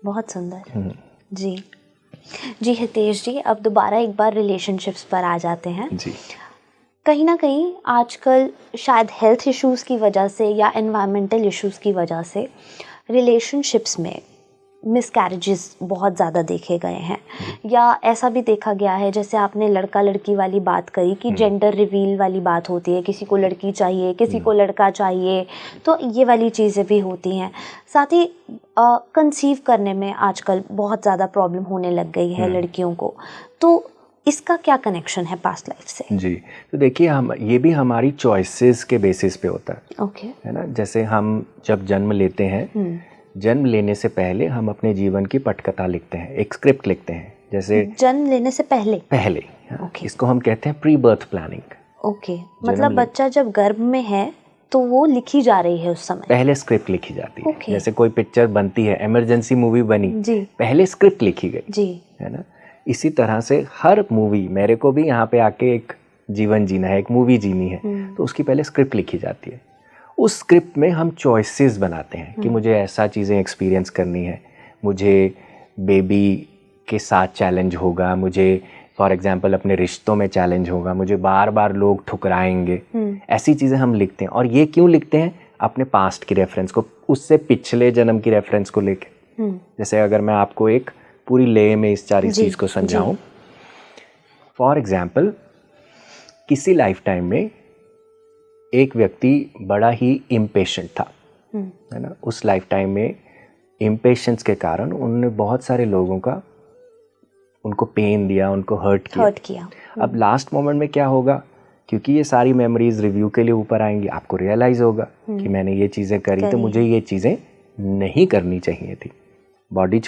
बहुत सुंदर। जी हितेश जी, अब दोबारा एक बार रिलेशनशिप्स पर आ जाते हैं। जी। कहीं ना कहीं आजकल शायद हेल्थ इश्यूज़ की वजह से या एनवायरमेंटल इश्यूज़ की वजह से रिलेशनशिप्स में मिसकैरेजेस बहुत ज़्यादा देखे गए हैं, या ऐसा भी देखा गया है, जैसे आपने लड़का लड़की वाली बात करी कि जेंडर रिवील वाली बात होती है, किसी को लड़की चाहिए, किसी को लड़का चाहिए, तो ये वाली चीज़ें भी होती हैं। साथ ही कंसीव करने में आजकल बहुत ज़्यादा प्रॉब्लम होने लग गई है लड़कियों को। तो इसका क्या कनेक्शन है पास्ट लाइफ से? जी, तो देखिए हम ये भी हमारी चॉइसेस के बेसिस पे होता है। ओके। है ना, जैसे हम जब जन्म लेते हैं, जन्म लेने से पहले हम अपने जीवन की पटकथा लिखते हैं, एक स्क्रिप्ट लिखते हैं। जैसे जन्म लेने से पहले ओके, इसको हम कहते हैं प्री बर्थ प्लानिंग। ओके, मतलब बच्चा जब गर्भ में है तो वो लिखी जा रही है उस समय, पहले स्क्रिप्ट लिखी जाती है। Okay. जैसे कोई पिक्चर बनती है, इमरजेंसी मूवी बनी जी, पहले स्क्रिप्ट लिखी गई जी, है ना। इसी तरह से हर मूवी, मेरे को भी यहाँ पे आके एक जीवन जीना है, एक मूवी जीनी है, तो उसकी पहले स्क्रिप्ट लिखी जाती है। उस स्क्रिप्ट में हम चॉइसेस बनाते हैं कि मुझे ऐसा चीज़ें एक्सपीरियंस करनी है, मुझे बेबी के साथ चैलेंज होगा, मुझे फॉर एग्जाम्पल अपने रिश्तों में चैलेंज होगा, मुझे बार बार लोग ठुकराएंगे, ऐसी चीज़ें हम लिखते हैं। और ये क्यों लिखते हैं? अपने पास्ट की रेफरेंस को, उससे पिछले जन्म की रेफरेंस को लेके। जैसे अगर मैं आपको एक पूरी ले में इस सारी चीज़ को समझाऊं, फॉर एग्जाम्पल किसी लाइफ टाइम में एक व्यक्ति बड़ा ही इम्पेशेंट था, है ना। उस लाइफ टाइम में इम्पेशेंस के कारण उन्होंने बहुत सारे लोगों का, उनको पेन दिया, उनको हर्ट किया। अब लास्ट मोमेंट में क्या होगा, क्योंकि ये सारी मेमोरीज रिव्यू के लिए ऊपर आएंगी, आपको रियलाइज़ होगा कि मैंने ये चीज़ें करी तो मुझे ये चीज़ें नहीं करनी चाहिए थी। बॉडी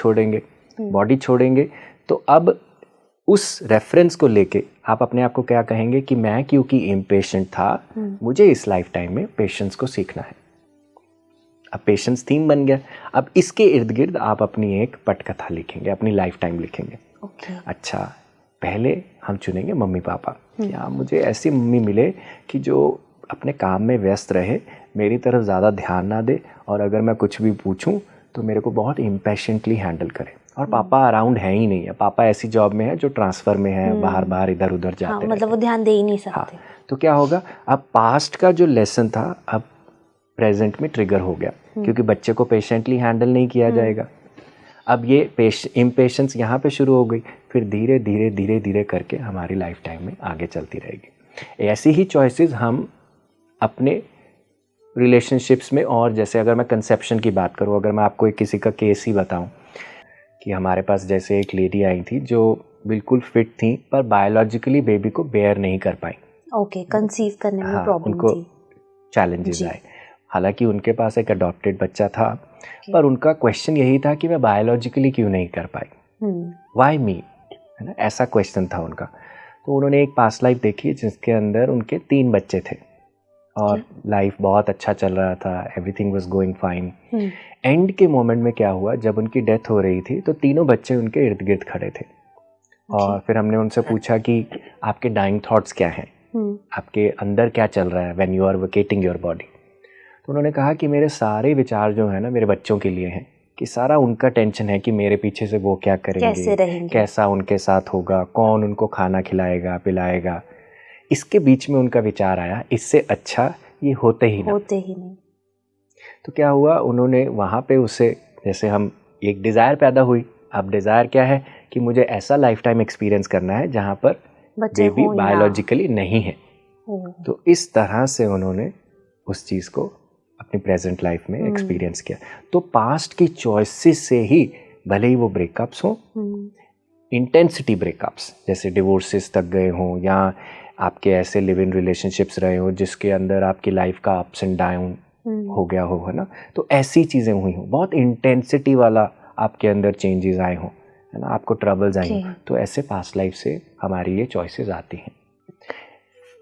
छोड़ेंगे तो अब उस रेफरेंस को लेके आप अपने आप को क्या कहेंगे कि मैं क्योंकि इम्पेशेंट था, मुझे इस लाइफ टाइम में पेशेंस को सीखना है। अब पेशेंस थीम बन गया। अब इसके इर्द गिर्द आप अपनी एक पटकथा लिखेंगे, अपनी लाइफ टाइम लिखेंगे। अच्छा, पहले हम चुनेंगे मम्मी पापा, या मुझे ऐसी मम्मी मिले कि जो अपने काम में व्यस्त रहे, मेरी तरफ ज़्यादा ध्यान ना दे, और अगर मैं कुछ भी पूछूं तो मेरे को बहुत इम्पेशेंटली हैंडल करे। और पापा अराउंड है ही नहीं है, पापा ऐसी जॉब में है जो ट्रांसफ़र में है, बाहर इधर उधर जाते हैं, मतलब वो ध्यान दे ही नहीं सकते। हाँ, तो क्या होगा, अब पास्ट का जो लेसन था अब प्रेजेंट में ट्रिगर हो गया, क्योंकि बच्चे को पेशेंटली हैंडल नहीं किया जाएगा। अब ये इम्पेशेंस यहाँ पे शुरू हो गई, फिर धीरे धीरे करके हमारी लाइफ टाइम में आगे चलती रहेगी। ऐसी ही चॉइसेस हम अपने रिलेशनशिप्स में, और जैसे अगर मैं कंसेप्शन की बात करूँ, अगर मैं आपको एक किसी का केस ही बताऊँ कि हमारे पास जैसे एक लेडी आई थी जो बिल्कुल फिट थी पर बायोलॉजिकली बेबी को बेयर नहीं कर पाई। ओके, कंसीव करने में प्रॉब्लम उनको थी, चैलेंजेस आए। हालांकि उनके पास एक अडॉप्टेड बच्चा था, पर उनका क्वेश्चन यही था कि मैं बायोलॉजिकली क्यों नहीं कर पाई, व्हाई मी, है ना, ऐसा क्वेश्चन था उनका। तो उन्होंने एक पास्ट लाइफ देखी जिसके अंदर उनके 3 बच्चे थे और लाइफ बहुत अच्छा चल रहा था, everything was going fine. And के मोमेंट में क्या हुआ, जब उनकी डेथ हो रही थी तो तीनों बच्चे उनके इर्द गिर्द खड़े थे। और फिर हमने उनसे पूछा कि आपके डाइंग थॉट्स क्या हैं, आपके अंदर क्या चल रहा है when you are vacating your body. तो उन्होंने कहा कि मेरे सारे विचार जो है ना मेरे बच्चों के लिए हैं, कि सारा उनका टेंशन है कि मेरे पीछे से वो क्या करेंगे, कैसा उनके साथ होगा, कौन उनको खाना खिलाएगा पिलाएगा। इसके बीच में उनका विचार आया, इससे अच्छा ये होते ही नहीं। तो क्या हुआ, उन्होंने वहाँ पे उसे, जैसे हम एक डिज़ायर पैदा हुई। अब डिज़ायर क्या है कि मुझे ऐसा लाइफ टाइम एक्सपीरियंस करना है जहाँ पर बेबी बायोलॉजिकली नहीं है। तो इस तरह से उन्होंने उस चीज़ को अपनी प्रेजेंट लाइफ में एक्सपीरियंस किया। तो पास्ट की चॉइसेस से ही, भले ही वो ब्रेकअप्स हो, इंटेंसिटी ब्रेकअप्स जैसे डिवोर्सेस तक गए हों, या आपके ऐसे लिव इन रिलेशनशिप्स रहे हो जिसके अंदर आपकी लाइफ का अप्स एंड डाउन हो गया हो, है ना, तो ऐसी चीज़ें हुई हो, बहुत इंटेंसिटी वाला आपके अंदर चेंजेस आए हों, है ना, आपको ट्रबल्स आई हों, तो ऐसे पास्ट लाइफ से हमारी ये चॉइसेस आती हैं।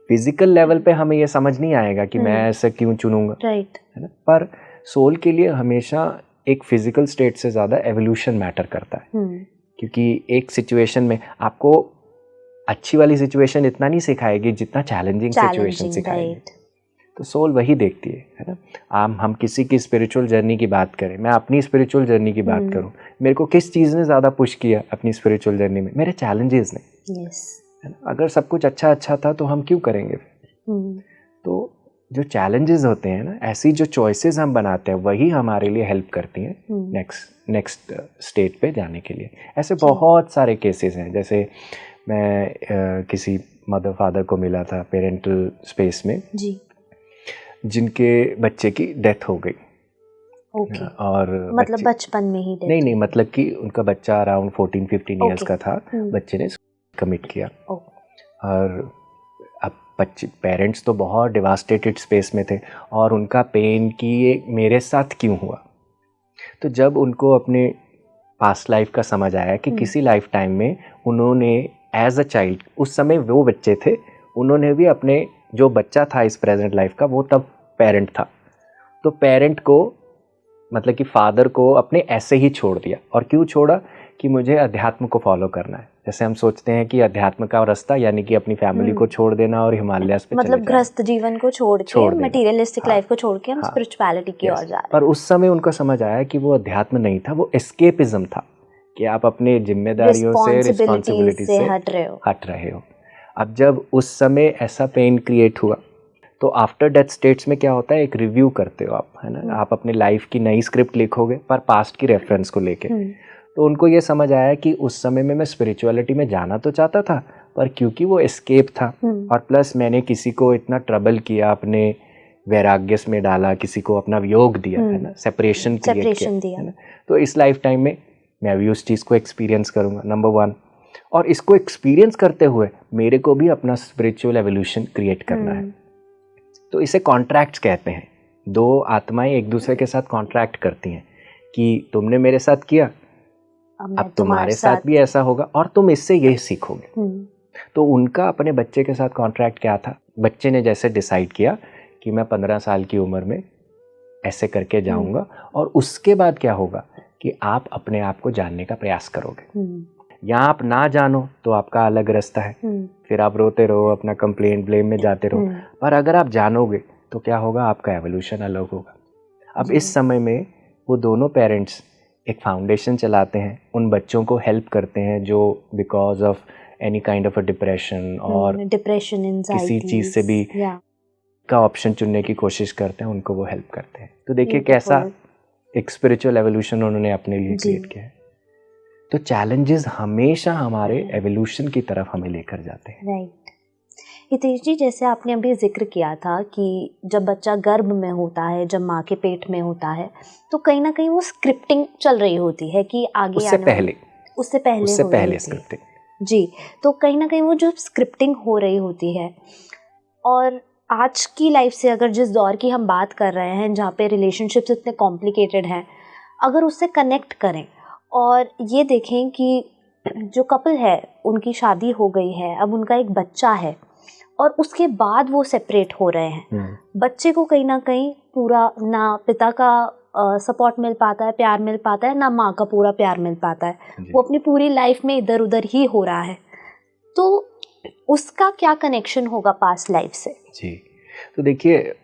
फिजिकल लेवल पे हमें ये समझ नहीं आएगा कि मैं ऐसा क्यों चुनूंगा, राइट, है ना, पर सोल के लिए हमेशा एक फिजिकल स्टेट से ज़्यादा एवोल्यूशन मैटर करता है। क्योंकि एक सिचुएशन में आपको अच्छी वाली सिचुएशन इतना नहीं सिखाएगी जितना चैलेंजिंग सिचुएशन सिखाएगी। तो सोल वही देखती है ना। हम किसी की स्पिरिचुअल जर्नी की बात करें, मैं अपनी स्पिरिचुअल जर्नी की बात करूं, मेरे को किस चीज़ ने ज़्यादा पुश किया अपनी स्पिरिचुअल जर्नी में? मेरे चैलेंजेस ने। है ना, अगर सब कुछ अच्छा था तो हम क्यों करेंगे? तो जो चैलेंजेस होते हैं ना, ऐसी जो चॉइसेस हम बनाते हैं वही हमारे लिए हेल्प करती हैं नेक्स्ट स्टेट पे जाने के लिए। ऐसे बहुत सारे केसेस हैं। जैसे मैं किसी मदर फादर को मिला था पेरेंटल स्पेस में जी, जिनके बच्चे की डेथ हो गई। ओके। और मतलब बचपन में ही नहीं, मतलब कि उनका बच्चा अराउंड 14-15 ईयर्स का था, बच्चे ने कमिट किया। ओ। और अब पेरेंट्स तो बहुत डिवास्टेटेड स्पेस में थे और उनका पेन कि ये मेरे साथ क्यों हुआ। तो जब उनको अपने पास्ट लाइफ का समझ आया कि किसी लाइफ टाइम में उन्होंने एज अ चाइल्ड, उस समय वो बच्चे थे, उन्होंने भी अपने जो बच्चा था इस प्रेजेंट लाइफ का, वो तब पेरेंट था। तो पेरेंट को मतलब कि फादर को अपने ऐसे ही छोड़ दिया। और क्यों छोड़ा? कि मुझे अध्यात्म को फॉलो करना है। जैसे हम सोचते हैं कि अध्यात्म का रास्ता यानी कि अपनी फैमिली को छोड़ देना और हिमालयास पे मतलब गृहस्थ जीवन को छोड़ के, मटेरियलिस्टिक लाइफ को छोड़ के हम स्पिरिचुअलिटी की ओर जा रहे हैं। पर उस समय उनको समझ आया कि वो अध्यात्म नहीं था, वो एस्केपिज्म था, कि आप अपने जिम्मेदारियों से, रिस्पॉन्सिबिलिटी से हट रहे हो। अब जब उस समय ऐसा पेन क्रिएट हुआ तो आफ्टर डेथ स्टेट्स में क्या होता है, एक रिव्यू करते हो आप, है ना। आप अपनी लाइफ की नई स्क्रिप्ट लिखोगे पर पास्ट की रेफरेंस को लेके। तो उनको ये समझ आया कि उस समय में मैं स्पिरिचुअलिटी में जाना तो चाहता था, पर क्योंकि वो एस्केप था और प्लस मैंने किसी को इतना ट्रबल किया, अपने वैराग्य में डाला, किसी को अपना वियोग दिया, है ना, सेपरेशन क्रिएट किया, है ना। तो इस लाइफ टाइम में मैं भी उस चीज़ को एक्सपीरियंस करूँगा, नंबर 1। और इसको एक्सपीरियंस करते हुए मेरे को भी अपना स्पिरिचुअल एवोल्यूशन क्रिएट करना है। तो इसे कॉन्ट्रैक्ट्स कहते हैं। दो आत्माएं एक दूसरे के साथ कॉन्ट्रैक्ट करती हैं कि तुमने मेरे साथ किया, अब तुम्हारे साथ भी ऐसा होगा और तुम इससे यही सीखोगे। तो उनका अपने बच्चे के साथ कॉन्ट्रैक्ट क्या था? बच्चे ने जैसे डिसाइड किया कि मैं 15 साल की उम्र में ऐसे करके जाऊंगा, और उसके बाद क्या होगा कि आप अपने आप को जानने का प्रयास करोगे। यहाँ आप ना जानो तो आपका अलग रास्ता है, फिर आप रोते रहो, अपना कंप्लेंट ब्लेम में जाते रहो। पर अगर आप जानोगे तो क्या होगा, आपका एवोल्यूशन अलग होगा। अब इस समय में वो दोनों पेरेंट्स एक फाउंडेशन चलाते हैं, उन बच्चों को हेल्प करते हैं जो because of any kind of a depression और किसी चीज़ से भी का ऑप्शन चुनने की कोशिश करते हैं, उनको वो हेल्प करते हैं। तो देखिए कैसा एक स्पिरिचुअल एवोल्यूशन उन्होंने अपने लिए क्रिएट किया है। तो चैलेंजेस हमेशा हमारे एवोल्यूशन की तरफ हमें लेकर जाते हैं। राइट। हितेश जी, जैसे आपने अभी जिक्र किया था कि जब बच्चा गर्भ में होता है, जब माँ के पेट में होता है, तो कहीं ना कहीं वो स्क्रिप्टिंग चल रही होती है कि आगे उससे पहले स्क्रिप्टिंग जी। तो कहीं ना कहीं वो जो स्क्रिप्टिंग हो रही होती है, और आज की लाइफ से अगर जिस दौर की हम बात कर रहे हैं जहाँ पे रिलेशनशिप्स इतने कॉम्प्लिकेटेड हैं, अगर उससे कनेक्ट करें और ये देखें कि जो कपल है उनकी शादी हो गई है, अब उनका एक बच्चा है और उसके बाद वो सेपरेट हो रहे हैं, बच्चे को कहीं ना कहीं पूरा ना पिता का सपोर्ट मिल पाता है, प्यार मिल पाता है, ना माँ का पूरा प्यार मिल पाता है, वो अपनी पूरी लाइफ में इधर उधर ही हो रहा है। तो उसका क्या कनेक्शन होगा पास्ट लाइफ से? जी, तो देखिए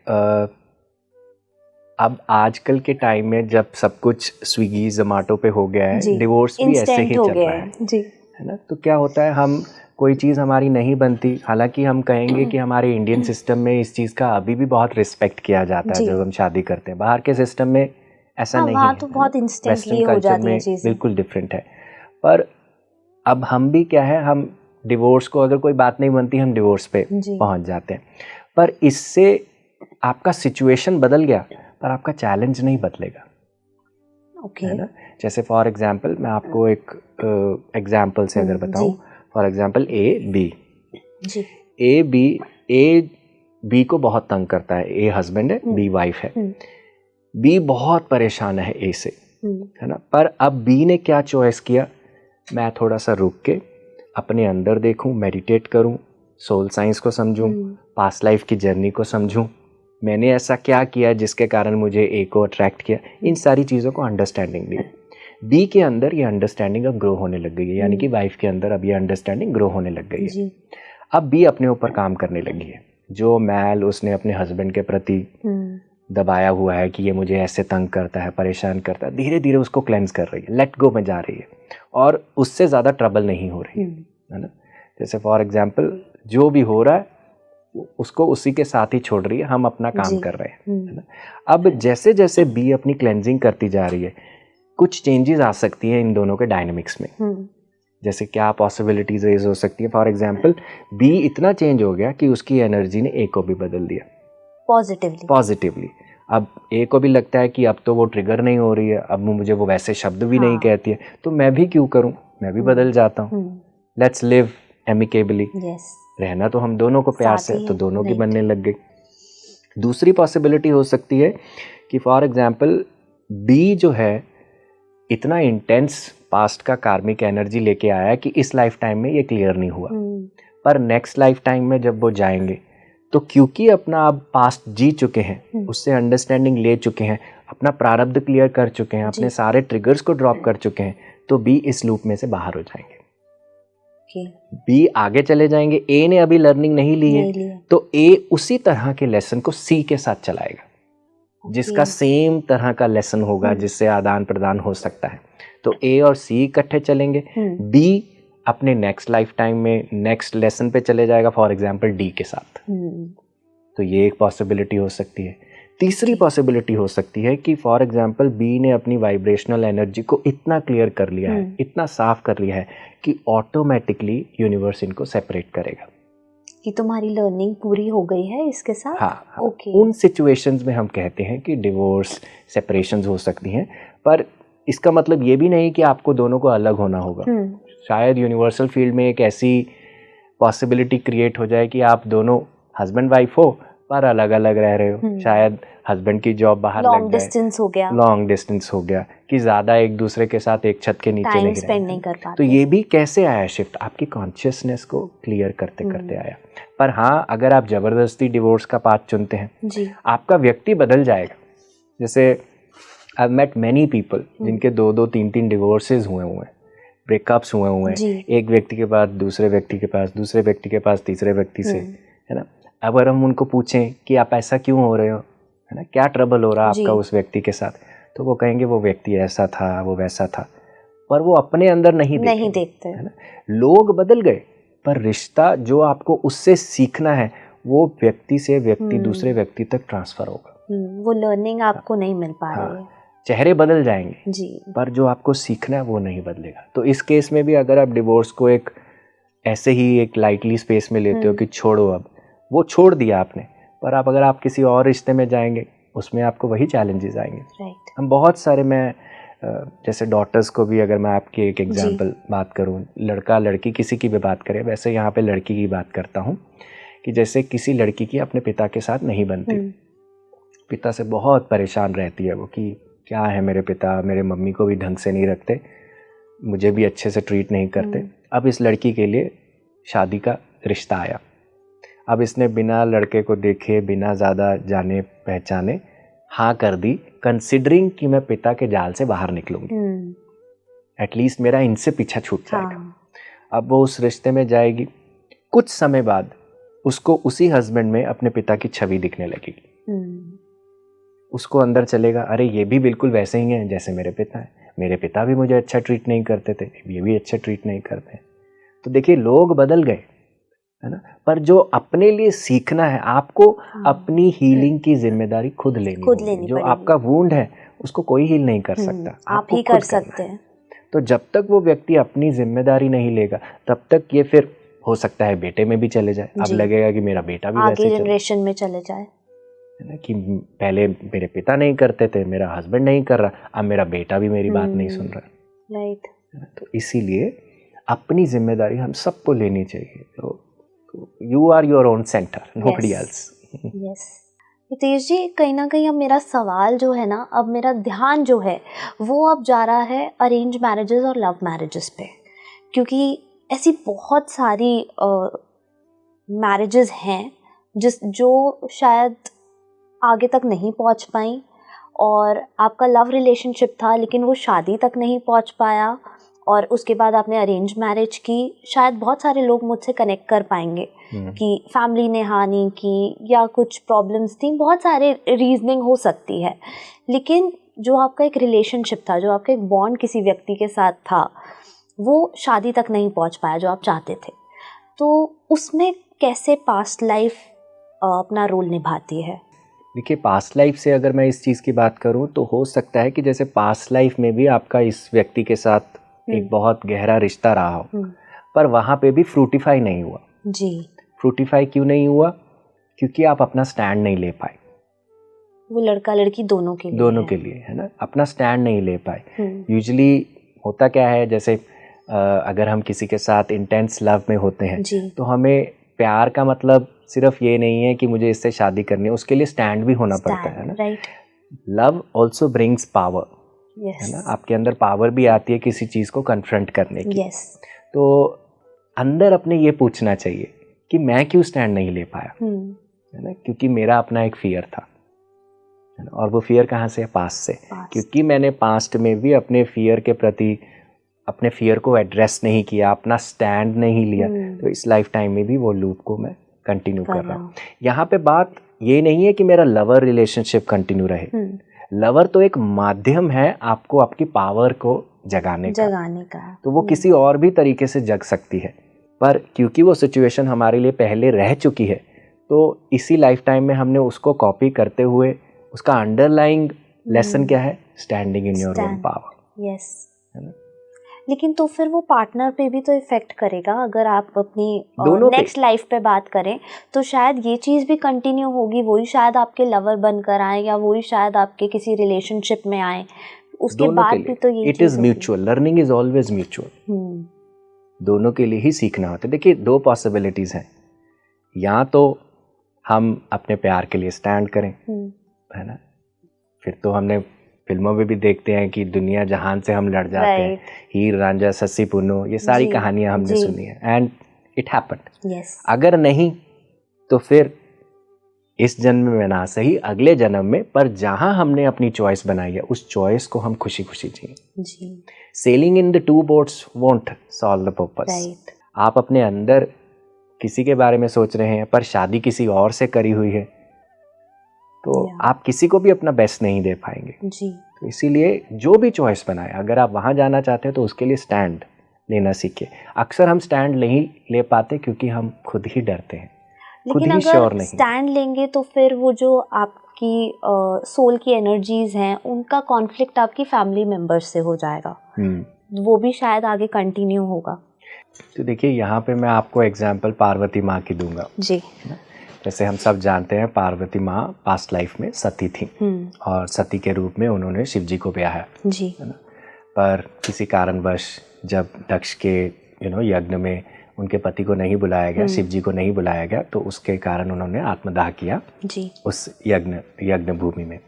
अब आजकल के टाइम में जब सब कुछ स्विगी जोमेटो पे हो गया है, डिवोर्स भी ऐसे ही चल रहा है जी, है ना। तो क्या होता है, हम कोई चीज़ हमारी नहीं बनती, हालांकि हम कहेंगे कि हमारे इंडियन सिस्टम में इस चीज़ का अभी भी बहुत रिस्पेक्ट किया जाता है जब हम शादी करते हैं। बाहर के सिस्टम में ऐसा नहीं है, तो बहुत इंस्टेंटली हो जाती है चीज़ें, बिल्कुल डिफरेंट है। पर अब हम भी क्या है, हम डिवोर्स को, अगर कोई बात नहीं बनती, हम डिवोर्स पे पहुंच जाते हैं। पर इससे आपका सिचुएशन बदल गया पर आपका चैलेंज नहीं बदलेगा। है ना। जैसे फॉर एग्जांपल मैं आपको एक एग्जांपल से अगर बताऊं, फॉर एग्जांपल ए बी को बहुत तंग करता है। ए हस्बैंड है, बी वाइफ है। बी बहुत परेशान है ए से, है ना। पर अब बी ने क्या चॉइस किया, मैं थोड़ा सा रुक के अपने अंदर देखूं, मेडिटेट करूं, सोल साइंस को समझूं, पास्ट लाइफ की जर्नी को समझूं, मैंने ऐसा क्या किया जिसके कारण मुझे ए को अट्रैक्ट किया, इन सारी चीज़ों को अंडरस्टैंडिंग दी। बी के अंदर ये अंडरस्टैंडिंग अब ग्रो होने लग गई है, यानी कि वाइफ के अंदर अब ये अंडरस्टैंडिंग ग्रो होने लग गई है। अब बी अपने ऊपर काम करने लगी है। जो मैल उसने अपने हस्बैंड के प्रति दबाया हुआ है कि ये मुझे ऐसे तंग करता है, परेशान करता है, धीरे धीरे उसको क्लेंस कर रही है, लेट गो में जा रही है और उससे ज़्यादा ट्रबल नहीं हो रही है ना। जैसे फॉर एग्जाम्पल जो भी हो रहा है उसको उसी के साथ ही छोड़ रही है, हम अपना काम कर रहे हैं, है ना। अब जैसे जैसे बी अपनी क्लेंजिंग करती जा रही है, कुछ चेंजेस आ सकती हैं इन दोनों के डायनेमिक्स में। जैसे क्या पॉसिबिलिटीज रेज हो सकती है, फॉर एग्जांपल बी इतना चेंज हो गया कि उसकी एनर्जी ने ए को भी बदल दिया पॉजिटिवली। अब ए को भी लगता है कि अब तो वो ट्रिगर नहीं हो रही है, अब मुझे वो वैसे शब्द भी नहीं कहती है, तो मैं भी क्यों करूं, मैं भी बदल जाता हूं, लेट्स लिव एमिकेबली, यस, रहना तो हम दोनों को प्यार से, साथ ही तो दोनों की right. बनने लग गई। दूसरी पॉसिबिलिटी हो सकती है कि फॉर एग्जांपल बी जो है इतना इंटेंस पास्ट का कार्मिक एनर्जी लेके आया कि इस लाइफ टाइम में ये क्लियर नहीं हुआ, पर नेक्स्ट लाइफ टाइम में जब वो जाएंगे तो क्योंकि अपना आप पास्ट जी चुके हैं, उससे अंडरस्टैंडिंग ले चुके हैं, अपना प्रारब्ध क्लियर कर चुके हैं, अपने सारे ट्रिगर्स को ड्रॉप कर चुके हैं, तो बी इस लूप में से बाहर हो जाएंगे। बी आगे चले जाएंगे। ए ने अभी लर्निंग नहीं ली है, तो ए उसी तरह के लेसन को सी के साथ चलाएगा, जिसका सेम तरह का लेसन होगा, जिससे आदान प्रदान हो सकता है। तो ए और सी इकट्ठे चलेंगे, बी अपने नेक्स्ट लाइफ टाइम में नेक्स्ट लेसन पे चले जाएगा, फॉर एग्जांपल डी के साथ। तो ये एक पॉसिबिलिटी हो सकती है। तीसरी पॉसिबिलिटी हो सकती है कि फॉर एग्जांपल बी ने अपनी वाइब्रेशनल एनर्जी को इतना क्लियर कर लिया है, इतना साफ कर लिया है कि ऑटोमेटिकली यूनिवर्स इनको सेपरेट करेगा कि तुम्हारी लर्निंग पूरी हो गई है इसके साथ। हाँ, उन सिचुएशंस में हम कहते हैं कि डिवोर्स, सेपरेशंस हो सकती हैं, पर इसका मतलब ये भी नहीं कि आपको दोनों को अलग होना होगा। शायद यूनिवर्सल फील्ड में एक ऐसी पॉसिबिलिटी क्रिएट हो जाए कि आप दोनों हस्बैंड वाइफ हो पर अलग अलग रह रहे हो। शायद हस्बैंड की जॉब बाहर लग जाए, लॉन्ग डिस्टेंस हो गया कि ज़्यादा एक दूसरे के साथ एक छत के नीचे नहीं कर पाते। तो ये भी कैसे आया शिफ्ट? आपकी कॉन्शियसनेस को क्लियर करते करते आया। पर हाँ, अगर आप ज़बरदस्ती डिवोर्स का पाथ चुनते हैं, आपका व्यक्ति बदल जाएगा। जैसे I have met many people जिनके 2-2, 3-3 डिवोर्सेज हुए हैं, ब्रेकअप्स हुए हैं, एक व्यक्ति के बाद दूसरे व्यक्ति के पास, दूसरे व्यक्ति के पास तीसरे व्यक्ति से, है ना। अगर हम उनको पूछें कि आप ऐसा क्यों हो रहे हो, है ना, क्या ट्रबल हो रहा है आपका उस व्यक्ति के साथ, तो वो कहेंगे वो व्यक्ति ऐसा था, वो वैसा था, पर वो अपने अंदर नहीं देखते, है ना। लोग बदल गए, पर रिश्ता जो आपको उससे सीखना है वो व्यक्ति से व्यक्ति दूसरे व्यक्ति तक ट्रांसफर होगा। वो लर्निंग आपको नहीं मिल पा रही है। चेहरे बदल जाएंगे जी, पर जो आपको सीखना है वो नहीं बदलेगा। तो इस केस में भी अगर आप डिवोर्स को एक ऐसे ही एक लाइटली स्पेस में लेते हो कि छोड़ो, अब वो छोड़ दिया आपने, पर आप अगर आप किसी और रिश्ते में जाएंगे उसमें आपको वही चैलेंजेस आएंगे। हम बहुत सारे, मैं जैसे डॉटर्स को भी, अगर मैं आपकी एक एग्जांपल बात करूं, लड़का लड़की किसी की भी बात करें, वैसे यहाँ पे लड़की की बात करता हूँ कि जैसे किसी लड़की की अपने पिता के साथ नहीं बनती, पिता से बहुत परेशान रहती है वो कि क्या है, मेरे पिता मेरे मम्मी को भी ढंग से नहीं रखते, मुझे भी अच्छे से ट्रीट नहीं करते। अब इस लड़की के लिए शादी का रिश्ता आया। अब इसने बिना लड़के को देखे, बिना ज़्यादा जाने पहचाने हाँ कर दी, कंसिडरिंग कि मैं पिता के जाल से बाहर निकलूंगी, एटलीस्ट मेरा इनसे पीछा छूट जाएगा। अब वो उस रिश्ते में जाएगी, कुछ समय बाद उसको उसी हस्बैंड में अपने पिता की छवि दिखने लगेगी। उसको अंदर चलेगा, अरे ये भी बिल्कुल वैसे ही हैं जैसे मेरे पिता हैं, मेरे पिता भी मुझे अच्छा ट्रीट नहीं करते थे, ये भी अच्छा ट्रीट नहीं करते। तो देखिए, लोग बदल गए, है ना, पर जो अपने लिए सीखना है, आपको अपनी हीलिंग की जिम्मेदारी खुद लेनी जो आपका वुंड है उसको कोई हील नहीं कर सकता, आप ही कर सकते हैं। तो जब तक वो व्यक्ति अपनी जिम्मेदारी नहीं लेगा, तब तक ये फिर हो सकता है बेटे में भी चले जाए। अब लगेगा कि मेरा बेटा भी आगे जनरेशन में चले जाए, है ना, कि पहले मेरे पिता नहीं करते थे, मेरा हस्बैंड नहीं कर रहा, अब मेरा बेटा भी मेरी बात नहीं सुन रहा। राइट। तो इसीलिए अपनी जिम्मेदारी हम सबको लेनी चाहिए। तो you are your own centre, nobody else. Yes Hitesh ji, कहीं ना कहीं अब मेरा सवाल जो है ना, अब मेरा ध्यान जो है वो अब जा रहा है अरेंज मैरिजेस और लव मैरिजेस पे, क्योंकि ऐसी बहुत सारी मैरिजेस हैं जो शायद आगे तक नहीं पहुंच पाई, और आपका लव रिलेशनशिप था लेकिन वो शादी तक नहीं पहुंच पाया, और उसके बाद आपने अरेंज मैरिज की। शायद बहुत सारे लोग मुझसे कनेक्ट कर पाएंगे कि फैमिली ने हाँ नहीं की या कुछ प्रॉब्लम्स थी, बहुत सारे रीजनिंग हो सकती है, लेकिन जो आपका एक रिलेशनशिप था, जो आपका एक बॉन्ड किसी व्यक्ति के साथ था, वो शादी तक नहीं पहुंच पाया जो आप चाहते थे। तो उसमें कैसे पास्ट लाइफ अपना रोल निभाती है? देखिए, पास्ट लाइफ से अगर मैं इस चीज़ की बात करूं तो हो सकता है कि जैसे पास्ट लाइफ में भी आपका इस व्यक्ति के साथ एक बहुत गहरा रिश्ता रहा हो, पर वहाँ पे भी फ्रूटिफाई नहीं हुआ जी। फ्रूटिफाई क्यों नहीं हुआ? क्योंकि आप अपना स्टैंड नहीं ले पाए। वो लड़का लड़की दोनों के लिए, है ना, अपना स्टैंड नहीं ले पाए। यूजुअली होता क्या है, जैसे अगर हम किसी के साथ इंटेंस लव में होते हैं जी। तो हमें प्यार का मतलब सिर्फ ये नहीं है कि मुझे इससे शादी करनी है, उसके लिए स्टैंड भी होना पड़ता है ना। Right. Love also brings power, yes. है ना, आपके अंदर पावर भी आती है किसी चीज़ को कन्फ्रंट करने की। यस। तो अंदर अपने ये पूछना चाहिए कि मैं क्यों स्टैंड नहीं ले पाया, है ना, क्योंकि मेरा अपना एक फियर था, है ना, और वो फियर कहाँ से है, पास्ट से। क्योंकि मैंने पास्ट में भी अपने फियर के प्रति अपने फियर को एड्रेस नहीं किया, अपना स्टैंड नहीं लिया, तो इस लाइफ टाइम में भी वो लूप को मैं कंटिन्यू कर रहा हूँ। यहाँ पे बात ये नहीं है कि मेरा लवर रिलेशनशिप कंटिन्यू रहे। लवर तो एक माध्यम है आपको आपकी पावर को जगाने का। तो वो किसी और भी तरीके से जग सकती है, पर क्योंकि वो सिचुएशन हमारे लिए पहले रह चुकी है, तो इसी लाइफ टाइम में हमने उसको कॉपी करते हुए उसका अंडरलाइंग लेसन क्या है, standing in your own power. Yes. लेकिन तो फिर वो पार्टनर पे भी तो इफेक्ट करेगा। अगर आप अपनी नेक्स्ट लाइफ पे बात करें तो शायद ये चीज़ भी कंटिन्यू होगी, वही शायद आपके लवर बनकर आए या वही शायद आपके किसी रिलेशनशिप में आए, उसके बाद भी तो ये it is mutual, learning is always mutual. दोनों के लिए ही सीखना होता है। देखिए, दो पॉसिबिलिटीज हैं, या तो हम अपने प्यार के लिए स्टैंड करें, है ना, फिर तो हमने फिल्मों में भी देखते हैं कि दुनिया जहान से हम लड़ जाते हैं, हीर रांझा सस्सी पुन्नू, ये सारी कहानियां हमने सुनी है, एंड इट हैपेंड। अगर नहीं तो फिर इस जन्म में ना सही अगले जन्म में, पर जहां हमने अपनी चॉइस बनाई है उस चॉइस को हम खुशी खुशी जिए। Selling in the two boats won't solve the purpose. आप अपने अंदर किसी के बारे में सोच रहे हैं पर शादी किसी और से करी हुई है, तो आप किसी को भी अपना बेस्ट नहीं दे पाएंगे जी। तो इसीलिए जो भी चॉइस बनाए, अगर आप वहां जाना चाहते हैं तो उसके लिए स्टैंड लेना सीखे। अक्सर हम स्टैंड नहीं ले पाते क्योंकि हम खुद ही डरते हैं, खुद ही श्योर नहीं। स्टैंड लेंगे तो फिर वो जो आपकी सोल की एनर्जीज हैं उनका कॉन्फ्लिक्ट आपकी फैमिली मेंबर्स से हो जाएगा, वो भी शायद आगे कंटिन्यू होगा। तो देखिए, यहाँ पे मैं आपको एग्जांपल पार्वती माँ की दूंगा जी। जैसे हम सब जानते हैं, पार्वती माँ पास्ट लाइफ में सती थी और सती के रूप में उन्होंने शिव जी को ब्याहा जी, है ना। पर किसी कारणवश जब दक्ष के यज्ञ में उनके पति को नहीं बुलाया गया, शिव जी को नहीं बुलाया गया, तो उसके कारण उन्होंने आत्मदाह किया जी उस यज्ञ भूमि में।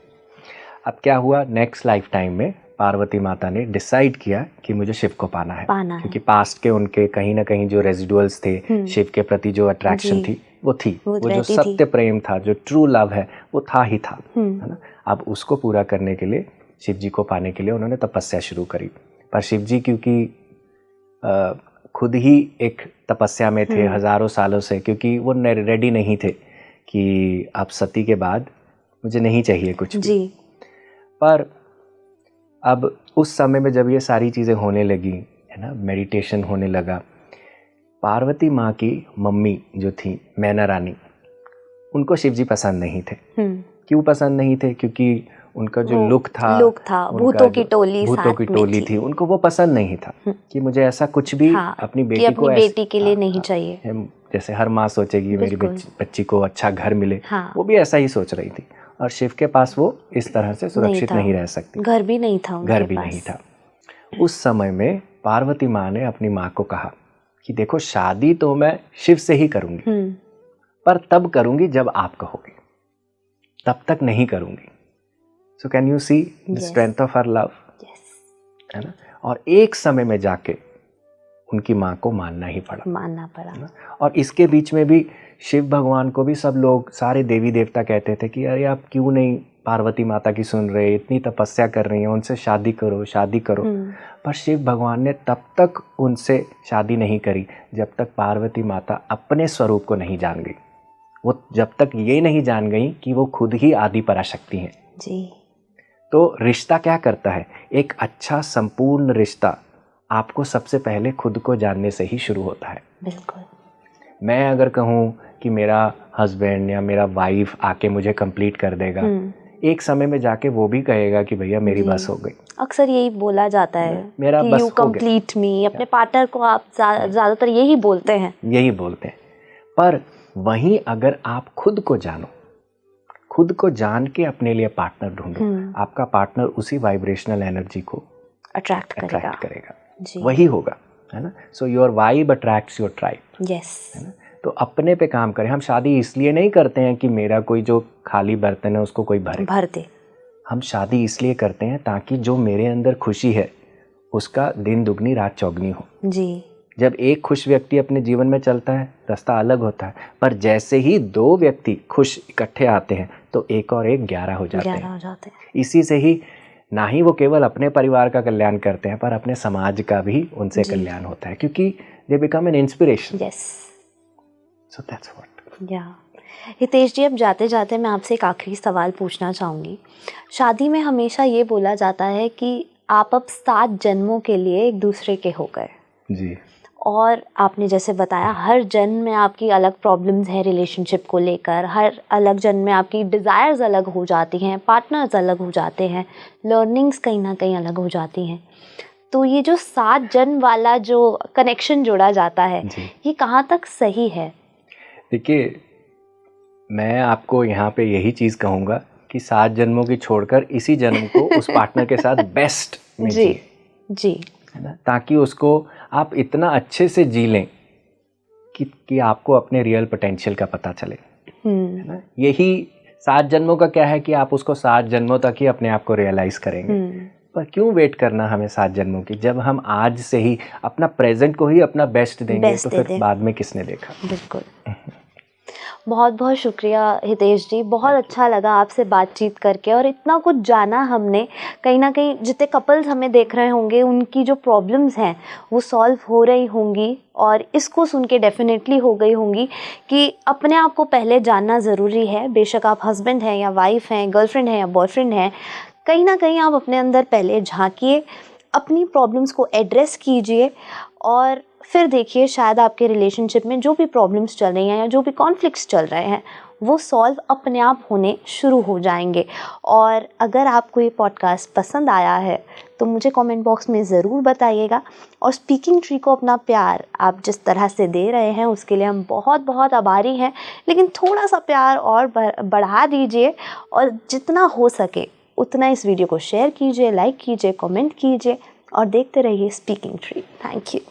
अब क्या हुआ, नेक्स्ट लाइफ टाइम में पार्वती माता ने डिसाइड किया कि मुझे शिव को पाना है, क्योंकि पास्ट के उनके कहीं ना कहीं जो रेजिडुअल्स थे, शिव के प्रति जो अट्रैक्शन थी वो थी, वो जो सत्य प्रेम था, जो ट्रू लव है, वो था ही था, है ना। अब उसको पूरा करने के लिए, शिव जी को पाने के लिए उन्होंने तपस्या शुरू करी। पर शिव जी क्योंकि खुद ही एक तपस्या में थे हजारों सालों से, क्योंकि वो रेडी नहीं थे कि अब सती के बाद मुझे नहीं चाहिए कुछ भी। पर अब उस समय में जब ये सारी चीज़ें होने लगी, है ना, मेडिटेशन होने लगा, पार्वती माँ की मम्मी जो थी मैना रानी, उनको शिव जी पसंद नहीं थे। क्यों पसंद नहीं थे? क्योंकि उनका जो लुक था भूतों की टोली थी, उनको वो पसंद नहीं था कि मुझे ऐसा कुछ भी अपनी बेटी के लिए नहीं चाहिए। जैसे हर माँ सोचेगी मेरी बच्ची को अच्छा घर मिले, वो भी ऐसा ही सोच रही थी। और शिव के पास वो इस तरह से सुरक्षित नहीं रह सकती, घर भी नहीं था। उस समय में पार्वती माँ ने अपनी माँ को कहा कि देखो, शादी तो मैं शिव से ही करूंगी, पर तब करूंगी जब आप कहोगे, तब तक नहीं करूंगी। So can you see the strength of her love, है ना। और एक समय में जाके उनकी माँ को मानना पड़ा। और इसके बीच में भी शिव भगवान को भी सब लोग, सारे देवी देवता कहते थे कि अरे आप क्यों नहीं पार्वती माता की सुन रहे, इतनी तपस्या कर रही हैं, उनसे शादी करो। पर शिव भगवान ने तब तक उनसे शादी नहीं करी जब तक पार्वती माता अपने स्वरूप को नहीं जान गई। वो जब तक ये नहीं जान गई कि वो खुद ही आदि पराशक्ति हैं जी। तो रिश्ता क्या करता है, एक अच्छा संपूर्ण रिश्ता आपको सबसे पहले खुद को जानने से ही शुरू होता है। बिल्कुल। मैं अगर कहूँ कि मेरा हस्बैंड या मेरा वाइफ आके मुझे कंप्लीट कर देगा, एक समय में जाके वो भी कहेगा कि भैया मेरी बस हो गई। अक्सर यही बोला जाता है मेरा कि यू कंप्लीट मी। अपने पार्टनर को आप ज्यादातर यही बोलते हैं। पर वहीं अगर आप खुद को जानो, खुद को जान के अपने लिए पार्टनर ढूंढो, आपका पार्टनर उसी वाइब्रेशनल एनर्जी को अट्रैक्ट करेगा जी। वही होगा। है ना. So your vibe attracts your tribe. Yes. है ना. तो अपने पे काम करें. हम शादी इसलिए नहीं करते हैं कि मेरा कोई जो खाली बर्तन है उसको कोई भर दे. हम शादी इसलिए करते हैं ताकि जो मेरे अंदर खुशी है उसका दिन दुगनी रात चौगनी हो जी. जब एक खुश व्यक्ति अपने जीवन में चलता है रास्ता अलग होता है, पर जैसे ही दो व्यक्ति खुश इकट्ठे आते हैं तो एक और एक 11 हो जाते हैं. इसी से ही ना ही वो केवल अपने परिवार का कल्याण करते हैं पर अपने समाज का भी उनसे कल्याण होता है, क्योंकि they become an inspiration. Yes. So that's what. या हितेश जी, अब जाते जाते मैं आपसे एक आखिरी सवाल पूछना चाहूँगी. शादी में हमेशा ये बोला जाता है कि आप अब 7 जन्मों के लिए एक दूसरे के हो गए. जी. और आपने जैसे बताया हर जन्म में आपकी अलग प्रॉब्लम्स हैं रिलेशनशिप को लेकर, हर अलग जन्म में आपकी डिज़ायर्स अलग हो जाती हैं, पार्टनर्स अलग हो जाते हैं, लर्निंग्स कहीं ना कहीं अलग हो जाती हैं. तो ये जो 7 जन्म वाला जो कनेक्शन जोड़ा जाता है ये कहाँ तक सही है? देखिए, मैं आपको यहाँ पे यही चीज़ कहूँगा कि 7 जन्मों की छोड़कर इसी जन्म को उस पार्टनर के साथ बेस्ट में जी जी, है ना, ताकि उसको आप इतना अच्छे से जी लें कि आपको अपने रियल पोटेंशियल का पता चले. है ना. यही 7 जन्मों का क्या है कि आप उसको 7 जन्मों तक ही अपने आप को रियलाइज करेंगे. पर क्यों वेट करना हमें 7 जन्मों की, जब हम आज से ही अपना प्रेजेंट को ही अपना बेस्ट देंगे तो फिर बाद में किसने देखा. बिल्कुल. बहुत बहुत शुक्रिया हितेश जी, बहुत अच्छा लगा आपसे बातचीत करके और इतना कुछ जाना हमने. कहीं ना कहीं जितने कपल्स हमें देख रहे होंगे उनकी जो प्रॉब्लम्स हैं वो सॉल्व हो रही होंगी और इसको सुन के डेफिनेटली हो गई होंगी कि अपने आप को पहले जानना ज़रूरी है. बेशक आप हस्बैंड हैं या वाइफ हैं, गर्लफ्रेंड हैं या बॉयफ्रेंड हैं, कहीं ना कहीं आप अपने अंदर पहले झांकिए, अपनी प्रॉब्लम्स को एड्रेस कीजिए और फिर देखिए शायद आपके रिलेशनशिप में जो भी प्रॉब्लम्स चल रही हैं या जो भी कॉन्फ्लिक्ट्स चल रहे हैं वो सॉल्व अपने आप होने शुरू हो जाएंगे. और अगर आपको ये पॉडकास्ट पसंद आया है तो मुझे कमेंट बॉक्स में ज़रूर बताइएगा. और स्पीकिंग ट्री को अपना प्यार आप जिस तरह से दे रहे हैं उसके लिए हम बहुत बहुत आभारी हैं. लेकिन थोड़ा सा प्यार और बढ़ा दीजिए और जितना हो सके उतना इस वीडियो को शेयर कीजिए, लाइक कीजिए, कमेंट कीजिए और देखते रहिए स्पीकिंग ट्री. Thank you.